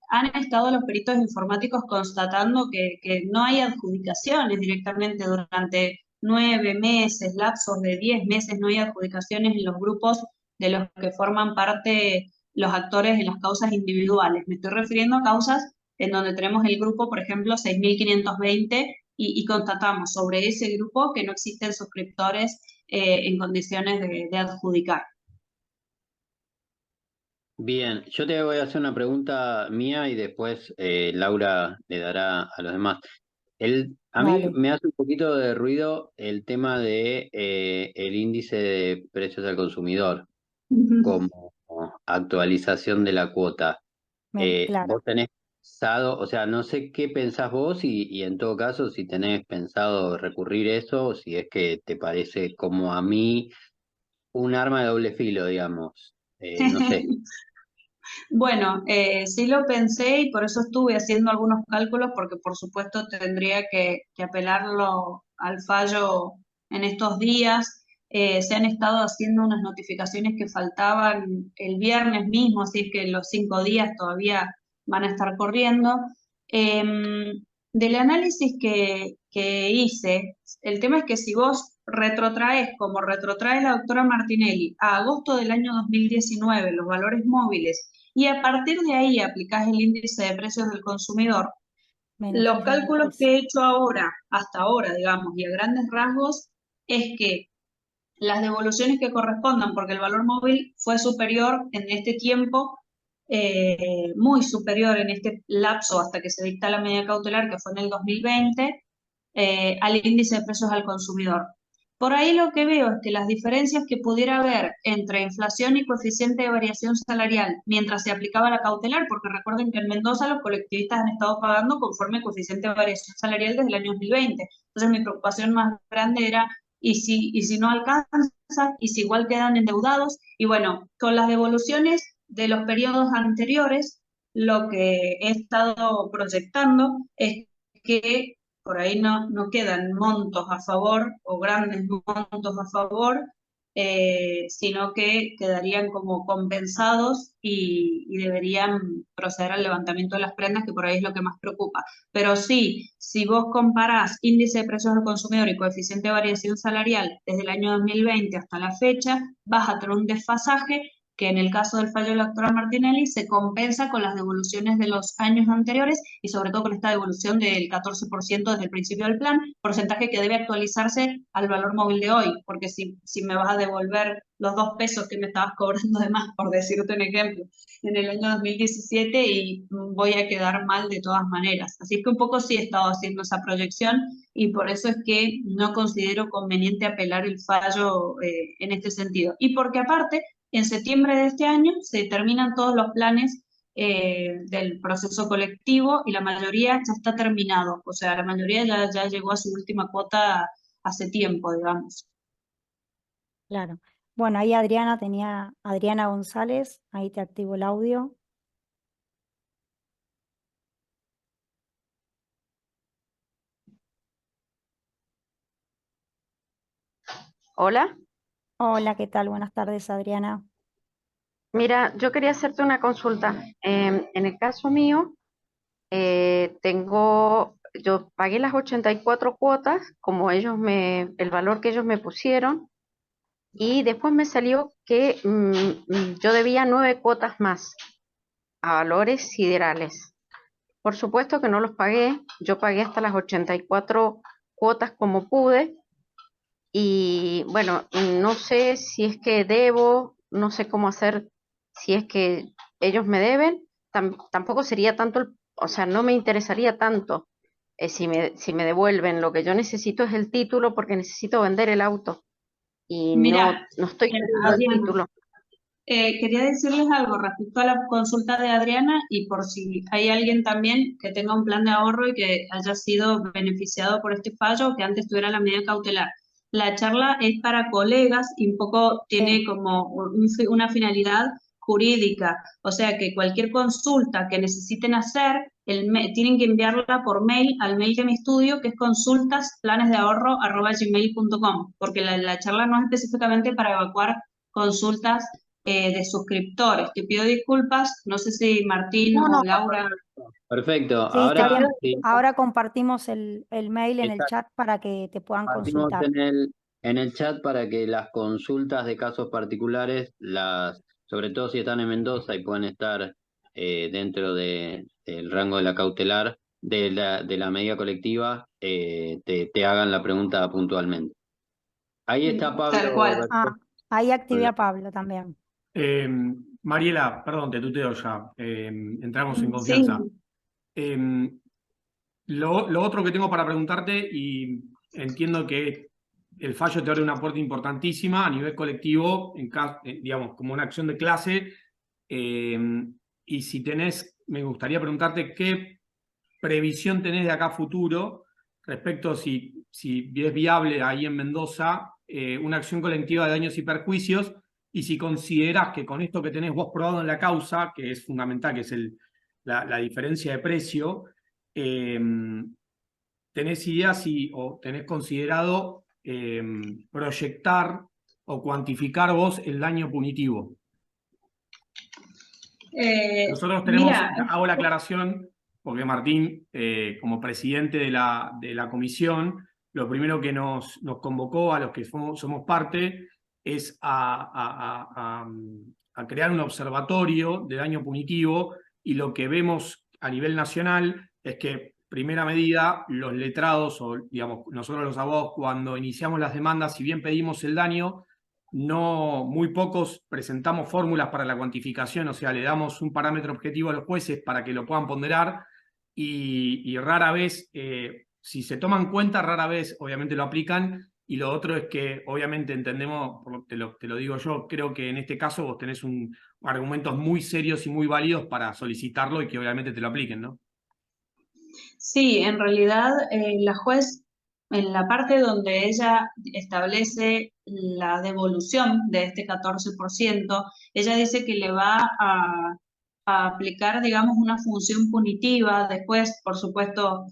Han estado los peritos informáticos constatando que no hay adjudicaciones directamente durante 9 meses, lapsos de 10 meses, no hay adjudicaciones en los grupos de los que forman parte los actores en las causas individuales. Me estoy refiriendo a causas en donde tenemos el grupo, por ejemplo, 6.520 y constatamos sobre ese grupo que no existen suscriptores en condiciones de adjudicar. Bien, yo te voy a hacer una pregunta mía y después Laura le dará a los demás. A mí Dale. me hace un poquito de ruido el tema de el índice de precios al consumidor como actualización de la cuota. Claro. Vos tenés pensado, o sea, no sé qué pensás vos y en todo caso si tenés pensado recurrir eso, o si es que te parece como a mí un arma de doble filo, digamos. No sé. Bueno, sí lo pensé y por eso estuve haciendo algunos cálculos, porque por supuesto tendría que apelarlo al fallo en estos días. Se han estado haciendo unas notificaciones que faltaban el viernes mismo, así que los 5 días todavía van a estar corriendo. Del análisis que hice, el tema es que si vos retrotraes, como retrotrae la doctora Martinelli, a agosto del año 2019 los valores móviles y a partir de ahí aplicás el índice de precios del consumidor. Los Beneficios cálculos netos. que he hecho ahora, hasta ahora, digamos, y a grandes rasgos, es que las devoluciones que correspondan, porque el valor móvil fue superior en este tiempo, muy superior en este lapso hasta que se dicta la medida cautelar, que fue en el 2020, al índice de precios al consumidor. Por ahí lo que veo es que las diferencias que pudiera haber entre inflación y coeficiente de variación salarial mientras se aplicaba la cautelar, porque recuerden que en Mendoza los colectivistas han estado pagando conforme al coeficiente de variación salarial desde el año 2020. Entonces mi preocupación más grande era, ¿y si no alcanza? ¿Y si igual quedan endeudados? Y bueno, con las devoluciones de los periodos anteriores, lo que he estado proyectando es que por ahí no quedan montos a favor o grandes montos a favor, sino que quedarían como compensados y deberían proceder al levantamiento de las prendas, que por ahí es lo que más preocupa. Pero sí, si vos comparás índice de precios al consumidor y coeficiente de variación salarial desde el año 2020 hasta la fecha, vas a tener un desfasaje que en el caso del fallo de la doctora Martinelli se compensa con las devoluciones de los años anteriores y sobre todo con esta devolución del 14% desde el principio del plan, porcentaje que debe actualizarse al valor móvil de hoy, porque si me vas a devolver los 2 pesos que me estabas cobrando de más, por decirte un ejemplo, en el año 2017 y voy a quedar mal de todas maneras. Así que un poco sí he estado haciendo esa proyección y por eso es que no considero conveniente apelar el fallo en este sentido. Y porque aparte, en septiembre de este año se terminan todos los planes del proceso colectivo y la mayoría ya está terminado, o sea, la mayoría ya llegó a su última cuota hace tiempo, digamos. Claro. Bueno, ahí Adriana González, ahí te activo el audio. Hola, Hola, ¿qué tal? Buenas tardes, Adriana. mira, yo quería hacerte una consulta. En el caso mío, yo pagué las 84 cuotas, como el valor que ellos me pusieron, y después me salió que yo debía 9 cuotas más a valores siderales. Por supuesto que no los pagué, yo pagué hasta las 84 cuotas como pude, y bueno, no sé si es que debo, no sé cómo hacer, si es que ellos me deben, tampoco sería tanto, o sea, no me interesaría tanto si me devuelven. Lo que yo necesito es el título porque necesito vender el auto y Mira, no estoy teniendo el Adriana, título. quería decirles algo respecto a la consulta de Adriana y por si hay alguien también que tenga un plan de ahorro y que haya sido beneficiado por este fallo o que antes tuviera la medida cautelar. La charla es para colegas y un poco tiene como una finalidad jurídica, o sea que cualquier consulta que necesiten hacer, tienen que enviarla por mail al mail de mi estudio, que es consultasplanesdeahorro@gmail.com, porque la charla no es específicamente para evacuar consultas de suscriptores. Te pido disculpas, no sé si Martín No, o no. Laura. Perfecto. Sí, Ahora ahora compartimos el mail en el Exacto. chat para que te puedan Partimos consultar. en el chat para que las consultas de casos particulares, sobre todo si están en Mendoza y pueden estar dentro del rango de la cautelar de la medida colectiva, te hagan la pregunta puntualmente. Ahí está Pablo. Tal cual. Ahí activé a Pablo también. Mariela, perdón, te tuteo ya. Entramos en Sí. confianza. Lo otro que tengo para preguntarte, y entiendo que el fallo te abre una puerta importantísima a nivel colectivo, digamos, como una acción de clase, y si me gustaría preguntarte qué previsión tenés de acá a futuro respecto si es viable ahí en Mendoza una acción colectiva de daños y perjuicios, y si considerás que con esto que tenés vos probado en la causa, que es fundamental, que es la diferencia de precio, ¿tenés ideas o tenés considerado proyectar o cuantificar vos el daño punitivo? Nosotros hago la aclaración, porque Martín, como presidente de la comisión, lo primero que nos convocó a los que somos parte es a a crear un observatorio de daño punitivo, y lo que vemos a nivel nacional es que, primera medida, los letrados, o digamos, nosotros los abogados, cuando iniciamos las demandas, si bien pedimos el daño, muy pocos presentamos fórmulas para la cuantificación, o sea, le damos un parámetro objetivo a los jueces para que lo puedan ponderar, y rara vez, si se toman cuenta, rara vez obviamente lo aplican. Y lo otro es que obviamente entendemos, te lo digo yo, creo que en este caso vos tenés argumentos muy serios y muy válidos para solicitarlo y que obviamente te lo apliquen, ¿no? Sí, en realidad la juez, en la parte donde ella establece la devolución de este 14%, ella dice que le va a aplicar, digamos, una función punitiva. Después, por supuesto,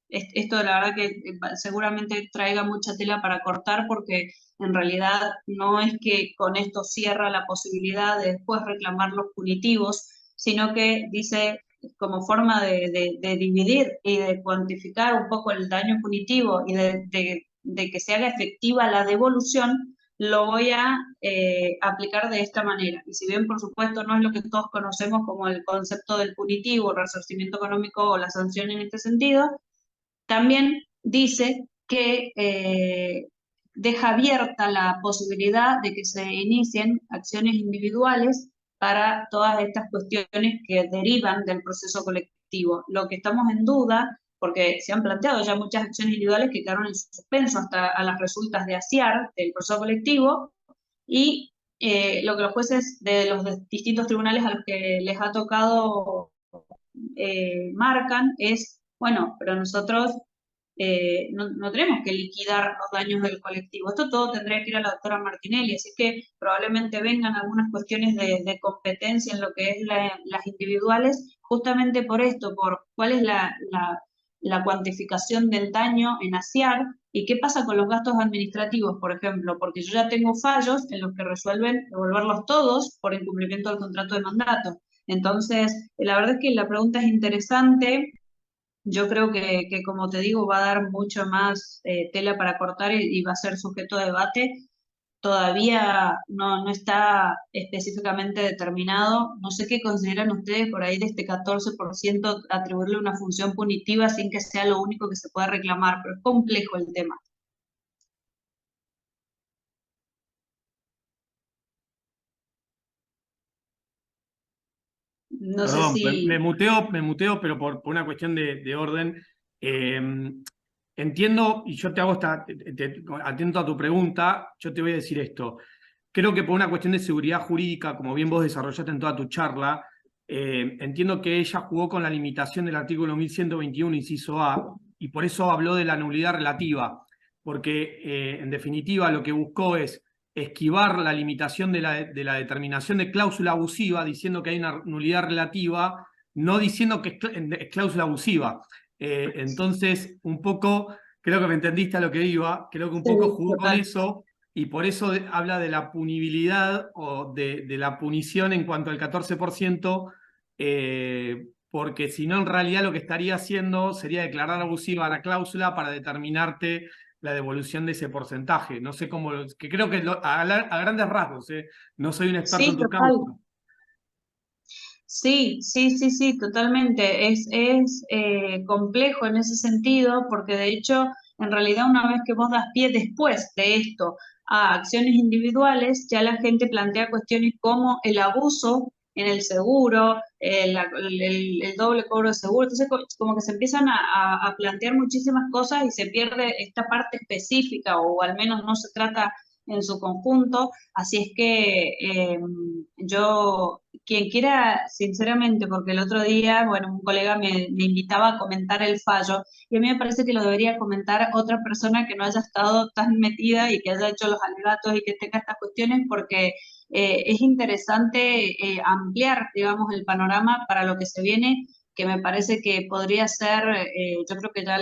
esto la verdad que seguramente traiga mucha tela para cortar, porque en realidad no es que con esto cierra la posibilidad de después reclamar los punitivos, sino que dice, como forma de dividir y de cuantificar un poco el daño punitivo y de que se haga efectiva la devolución, lo voy a aplicar de esta manera. Y si bien, por supuesto, no es lo que todos conocemos como el concepto del punitivo, el resarcimiento económico o la sanción en este sentido, también dice que deja abierta la posibilidad de que se inicien acciones individuales para todas estas cuestiones que derivan del proceso colectivo. Lo que estamos en duda, porque se han planteado ya muchas acciones individuales que quedaron en suspenso hasta a las resultas de ASIAR, del proceso colectivo, y lo que los jueces de los distintos tribunales a los que les ha tocado marcan es, bueno, pero nosotros no tenemos que liquidar los daños del colectivo. Esto todo tendría que ir a la doctora Martinelli, así que probablemente vengan algunas cuestiones de competencia en lo que es las individuales, justamente por esto, por cuál es la cuantificación del daño en ASIAR y qué pasa con los gastos administrativos, por ejemplo, porque yo ya tengo fallos en los que resuelven devolverlos todos por incumplimiento del contrato de mandato. Entonces, la verdad es que la pregunta es interesante. Yo creo que, como te digo, va a dar mucho más tela para cortar y va a ser sujeto de debate. Todavía no está específicamente determinado. No sé qué consideran ustedes por ahí de este 14%, atribuirle una función punitiva sin que sea lo único que se pueda reclamar, pero es complejo el tema. No sé Perdón, si... me muteo, pero por una cuestión de orden. Entiendo, y yo te hago atento a tu pregunta, yo te voy a decir esto. Creo que por una cuestión de seguridad jurídica, como bien vos desarrollaste en toda tu charla, entiendo que ella jugó con la limitación del artículo 1121, inciso A, y por eso habló de la nulidad relativa, porque en definitiva lo que buscó es esquivar la limitación de la determinación de cláusula abusiva, diciendo que hay una nulidad relativa, no diciendo que es cláusula abusiva. Entonces, un poco, creo que me entendiste a lo que iba, creo que un poco jugó con eso, y por eso habla de la punibilidad o de la punición en cuanto al 14%, porque si no, en realidad lo que estaría haciendo sería declarar abusiva la cláusula para determinarte la devolución de ese porcentaje. No sé cómo, que creo que a grandes rasgos, no soy un experto en tu causa. Sí, totalmente. Es complejo en ese sentido, porque de hecho, en realidad, una vez que vos das pie después de esto a acciones individuales, ya la gente plantea cuestiones como el abuso en el seguro, el doble cobro de seguro. Entonces, como que se empiezan a plantear muchísimas cosas y se pierde esta parte específica, o al menos no se trata en su conjunto. Así es que yo, quien quiera, sinceramente, porque el otro día, bueno, un colega me invitaba a comentar el fallo, y a mí me parece que lo debería comentar otra persona que no haya estado tan metida y que haya hecho los alegatos y que tenga estas cuestiones, porque es interesante ampliar, digamos, el panorama para lo que se viene, que me parece que podría ser, yo creo que ya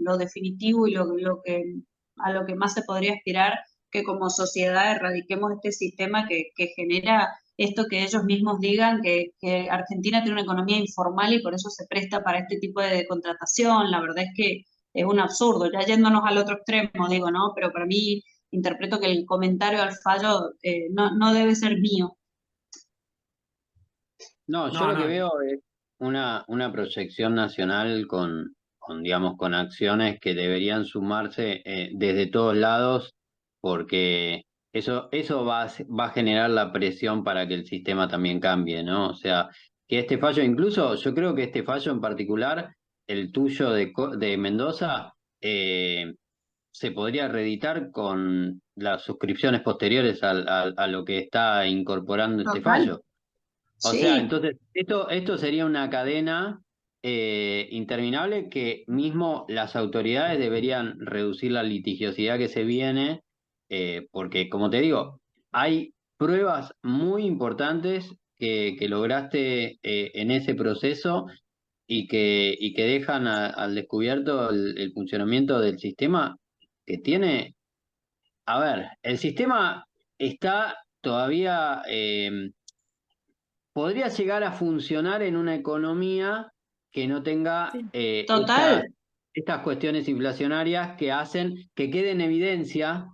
lo definitivo y a lo que más se podría aspirar, que como sociedad erradiquemos este sistema que genera esto que ellos mismos digan, que Argentina tiene una economía informal y por eso se presta para este tipo de contratación. La verdad es que es un absurdo, ya yéndonos al otro extremo, digo, ¿no? Pero para mí interpreto que el comentario al fallo no debe ser mío. No, yo No, lo que no, veo es una proyección nacional digamos, con acciones que deberían sumarse desde todos lados, porque eso va a generar la presión para que el sistema también cambie, ¿no? O sea, que este fallo, incluso yo creo que este fallo en particular, el tuyo de Mendoza, se podría reeditar con las suscripciones posteriores a lo que está incorporando este Total, fallo. O sea, sí. entonces, esto sería una cadena interminable que mismo las autoridades deberían reducir la litigiosidad que se viene, porque, como te digo, hay pruebas muy importantes que lograste en ese proceso y que dejan al descubierto el funcionamiento del sistema que tiene. A ver, el sistema está todavía podría llegar a funcionar en una economía que no tenga Sí. Total. estas cuestiones inflacionarias que hacen que quede en evidencia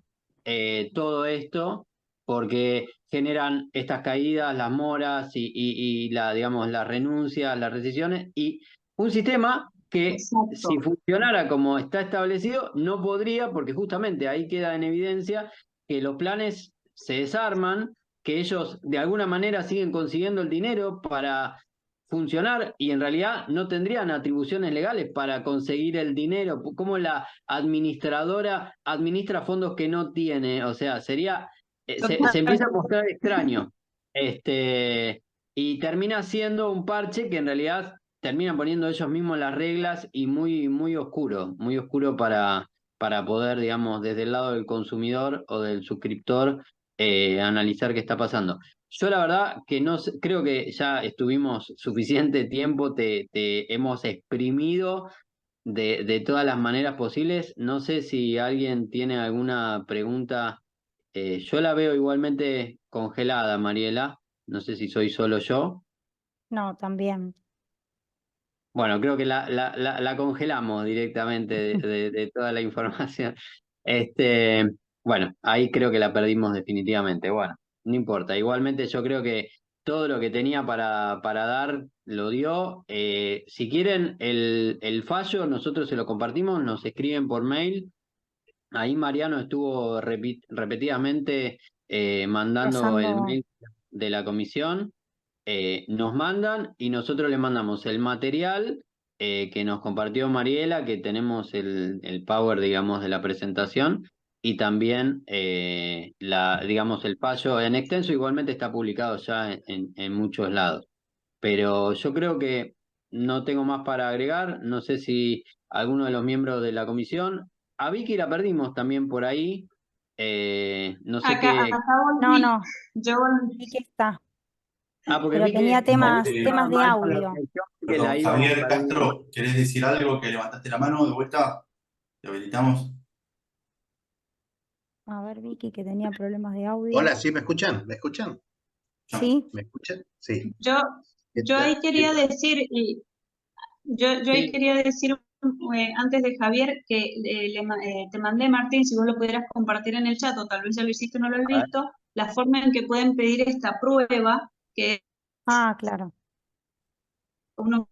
todo esto, porque generan estas caídas, las moras y digamos, las renuncias, las rescisiones, y un sistema que Exacto. si funcionara como está establecido, no podría, porque justamente ahí queda en evidencia que los planes se desarman, que ellos de alguna manera siguen consiguiendo el dinero para funcionar y en realidad no tendrían atribuciones legales para conseguir el dinero. ¿Cómo la administradora administra fondos que no tiene? O sea, sería, se empieza a mostrar extraño. Y termina siendo un parche que en realidad terminan poniendo ellos mismos las reglas y muy oscuro para poder, digamos, desde el lado del consumidor o del suscriptor, analizar qué está pasando. Yo la verdad que no sé, creo que ya estuvimos suficiente tiempo, te hemos exprimido de todas las maneras posibles. No sé si alguien tiene alguna pregunta. Yo la veo igualmente congelada, Mariela. No sé si soy solo yo. No, también. Bueno, creo que la congelamos directamente de toda la información. Bueno, ahí creo que la perdimos definitivamente. Bueno, no importa. Igualmente yo creo que todo lo que tenía para dar lo dio. Si quieren el fallo, nosotros se lo compartimos, nos escriben por mail. Ahí Mariano estuvo repetidamente mandando el Pasando. mail de la comisión. Nos mandan y nosotros le mandamos el material que nos compartió Mariela, que tenemos el power, digamos, de la presentación, y también digamos, el fallo en extenso igualmente está publicado ya en muchos lados. Pero yo creo que no tengo más para agregar. No sé si alguno de los miembros de la comisión, a Vicky la perdimos también por ahí. No sé Acá qué. No, volví. no, Yo volví. sí que está. Porque Pero vi que tenía No, temas de mal con la audio. conexión que la perdón, íbamos Javier perdiendo. Castro, ¿querés decir algo? Que levantaste la mano de vuelta, te habilitamos. A ver, Vicky, que tenía problemas de audio. Hola, ¿sí me escuchan? ¿Me escuchan? Sí, ¿Me escuchan? Sí. Yo, ¿Qué yo tal? ahí quería decir, yo ahí Sí, quería decir antes de Javier que te mandé, Martín, si vos lo pudieras compartir en el chat, o tal vez ya lo hiciste o no lo he a ver. visto, la forma en que pueden pedir esta prueba, que claro. uno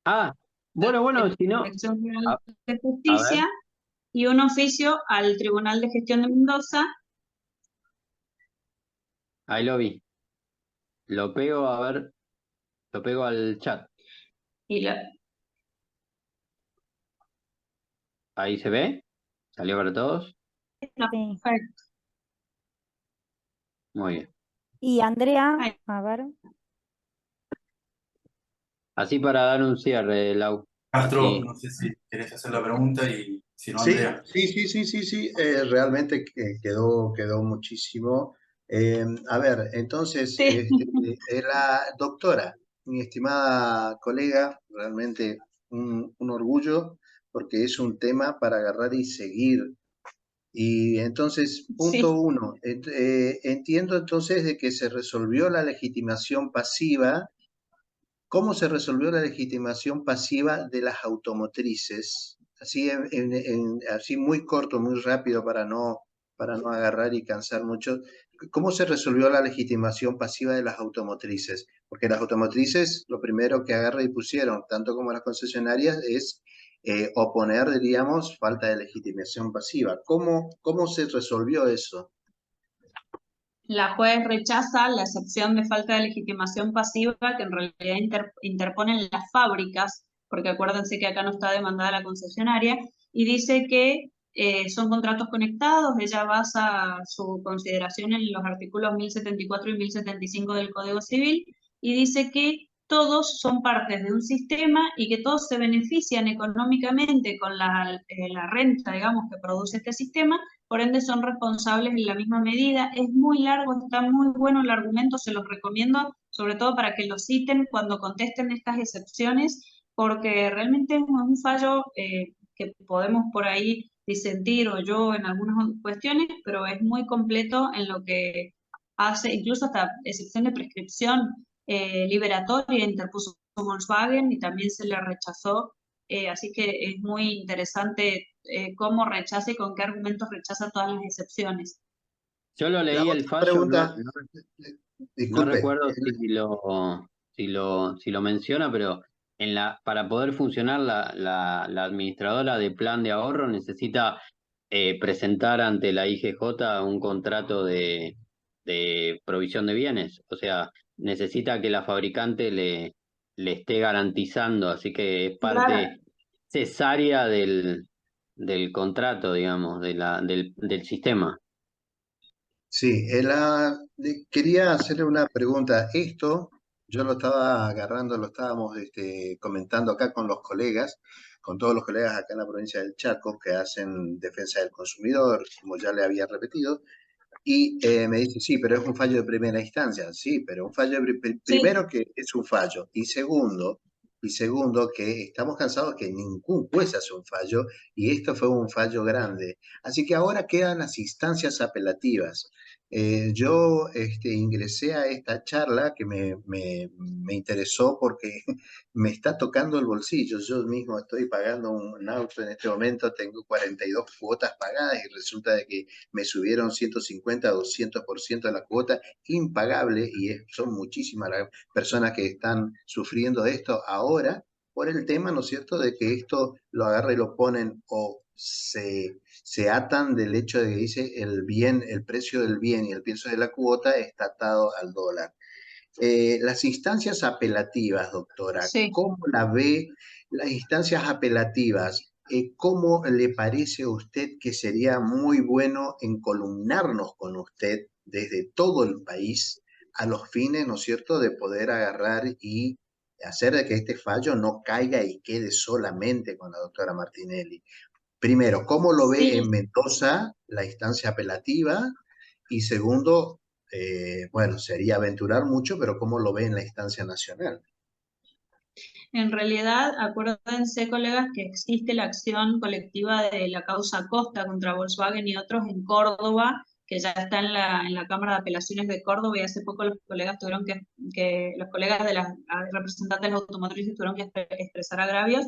Ah, bueno, si no, Dirección General a, de a ver, Justicia y un oficio al Tribunal de Gestión de Mendoza. ahí lo vi. Lo pego, a ver, lo pego al chat. Y Ahí se ve, salió para todos. Sí. perfecto. Muy bien. Y Andrea, Ahí. a ver. Así para dar un cierre, Lau. Castro, Así. no sé si querés hacer la pregunta y si no, Sí, Andrea. sí, realmente quedó muchísimo. A ver, entonces, Sí. la doctora, mi estimada colega, realmente un orgullo porque es un tema para agarrar y seguir. Y entonces, punto Sí. uno, entiendo entonces de que se resolvió la legitimación pasiva. ¿Cómo se resolvió la legitimación pasiva de las automotrices? Así, así muy corto, muy rápido para no agarrar y cansar mucho. ¿Cómo se resolvió la legitimación pasiva de las automotrices? Porque las automotrices, lo primero que agarra y pusieron, tanto como las concesionarias, es oponer, diríamos, falta de legitimación pasiva. ¿Cómo se resolvió eso? La juez rechaza la excepción de falta de legitimación pasiva que en realidad interponen las fábricas, porque acuérdense que acá no está demandada la concesionaria, y dice que son contratos conectados. Ella basa su consideración en los artículos 1074 y 1075 del Código Civil, y dice que todos son partes de un sistema y que todos se benefician económicamente con la renta, digamos, que produce este sistema, por ende son responsables en la misma medida. Es muy largo, está muy bueno el argumento, se los recomiendo, sobre todo para que lo citen cuando contesten estas excepciones, porque realmente es un fallo que podemos por ahí disentir o yo en algunas cuestiones, pero es muy completo en lo que hace, incluso hasta excepción de prescripción liberatoria interpuso Volkswagen y también se le rechazó. Así que es muy interesante cómo rechaza y con qué argumentos rechaza todas las excepciones. Yo lo leí el fallo, Pregunta, no disculpe. recuerdo si lo menciona, pero para poder funcionar la administradora de plan de ahorro necesita presentar ante la IGJ un contrato de provisión de bienes. O sea, necesita que la fabricante le esté garantizando, así que es Claro. parte necesaria del contrato, digamos, del sistema. Sí, quería hacerle una pregunta. Esto yo lo estaba agarrando, lo estábamos comentando acá con los colegas, con todos los colegas acá en la provincia del Chaco que hacen defensa del consumidor, como ya le había repetido, y me dice, sí, pero es un fallo de primera instancia. Sí, pero un fallo primero que es un fallo, y segundo que estamos cansados que ningún juez hace un fallo, y esto fue un fallo grande. Así que ahora quedan las instancias apelativas. Yo ingresé a esta charla que me interesó porque me está tocando el bolsillo. Yo mismo estoy pagando un auto en este momento, tengo 42 cuotas pagadas y resulta de que me subieron 150, 200% de la cuota, impagable, y son muchísimas las personas que están sufriendo de esto ahora por el tema, ¿no es cierto?, de que esto lo agarra y lo ponen o se atan del hecho de que dice el precio del bien y el precio de la cuota está atado al dólar. Las instancias apelativas, doctora, Sí. ¿cómo la ve las instancias apelativas? ¿Cómo le parece a usted que sería muy bueno encolumnarnos con usted desde todo el país a los fines, ¿no es cierto?, de poder agarrar y hacer de que este fallo no caiga y quede solamente con la doctora Martinelli? Primero, ¿cómo lo ve en Mendoza la instancia apelativa? Y segundo, bueno, sería aventurar mucho, pero ¿cómo lo ve en la instancia nacional? En realidad, acuérdense, colegas, que existe la acción colectiva de la causa Costa contra Volkswagen y otros en Córdoba, que ya está en la Cámara de Apelaciones de Córdoba, y hace poco los colegas tuvieron los colegas de las representantes de las automotrices tuvieron que expresar agravios.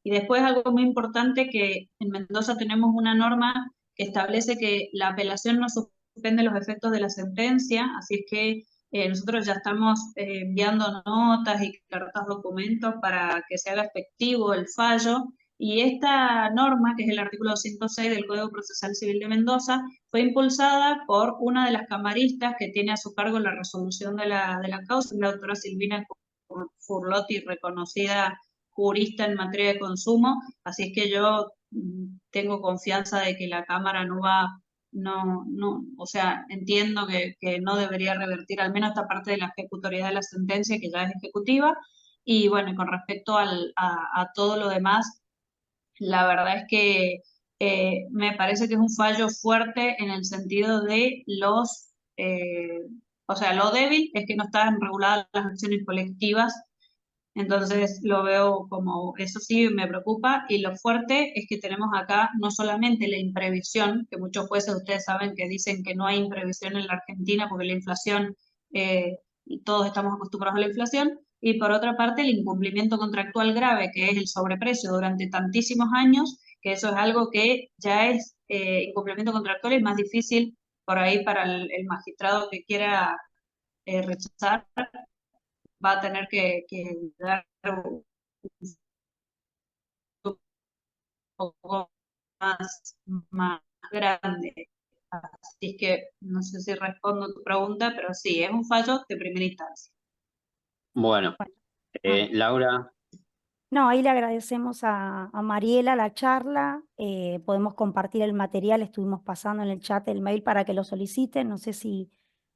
Y después algo muy importante, que en Mendoza tenemos una norma que establece que la apelación no suspende los efectos de la sentencia, así es que nosotros ya estamos enviando notas y cartas documentos para que se haga efectivo el fallo, y esta norma, que es el artículo 206 del Código Procesal Civil de Mendoza, fue impulsada por una de las camaristas que tiene a su cargo la resolución de la causa, la doctora Silvina Furlotti, reconocida jurista en materia de consumo, así es que yo tengo confianza de que la Cámara no va... No, o sea, entiendo que no debería revertir al menos esta parte de la ejecutoriedad de la sentencia, que ya es ejecutiva. Y bueno, con respecto a todo lo demás, la verdad es que me parece que es un fallo fuerte en el sentido de o sea, lo débil es que no están reguladas las acciones colectivas. Entonces lo veo como, eso sí me preocupa, y lo fuerte es que tenemos acá no solamente la imprevisión, que muchos jueces ustedes saben que dicen que no hay imprevisión en la Argentina porque la inflación, y todos estamos acostumbrados a la inflación, y por otra parte el incumplimiento contractual grave, que es el sobreprecio durante tantísimos años, que eso es algo que ya es incumplimiento contractual, es más difícil por ahí para el magistrado que quiera rechazar, va a tener que dar un poco más grande. Así es que no sé si respondo tu pregunta, pero sí, es un fallo de primera instancia. Bueno, Laura, No, ahí le agradecemos a Mariela la charla. Podemos compartir el material, estuvimos pasando en el chat el mail para que lo soliciten. No sé si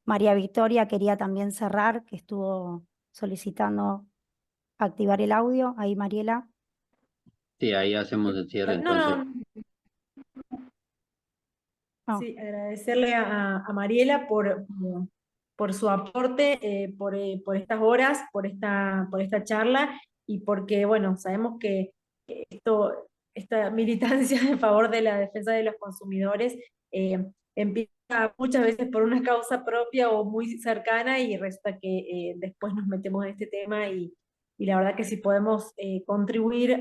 María Victoria quería también cerrar, que estuvo solicitando activar el audio. Ahí, Mariela. sí, ahí hacemos el cierre entonces. No. Sí, agradecerle a Mariela por su aporte, por estas horas, por esta charla y porque, bueno, sabemos que esta militancia en favor de la defensa de los consumidores empieza muchas veces por una causa propia o muy cercana y resulta que después nos metemos en este tema y la verdad que si podemos contribuir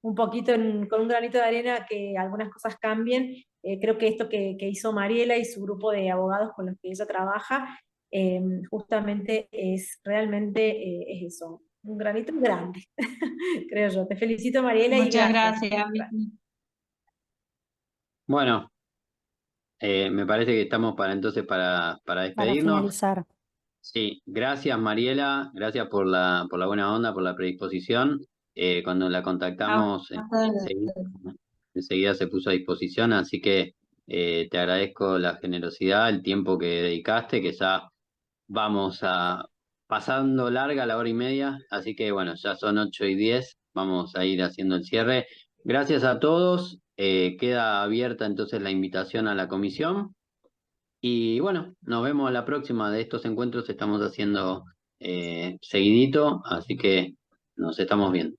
un poquito con un granito de arena a que algunas cosas cambien. Creo que esto que hizo Mariela y su grupo de abogados con los que ella trabaja, justamente es realmente es eso, un granito grande, creo yo. Te felicito, Mariela, y Muchas gracias. gracias. Bueno, me parece que estamos entonces para Para despedirnos. finalizar. Sí, gracias Mariela, gracias por la buena onda, por la predisposición. Cuando la contactamos, enseguida se puso a disposición, así que te agradezco la generosidad, el tiempo que dedicaste, que ya vamos pasando larga la 1h30, así que bueno, ya son 8:10, vamos a ir haciendo el cierre. Gracias a todos, queda abierta entonces la invitación a la comisión. Y bueno, nos vemos la próxima de estos encuentros, estamos haciendo seguidito, así que nos estamos viendo.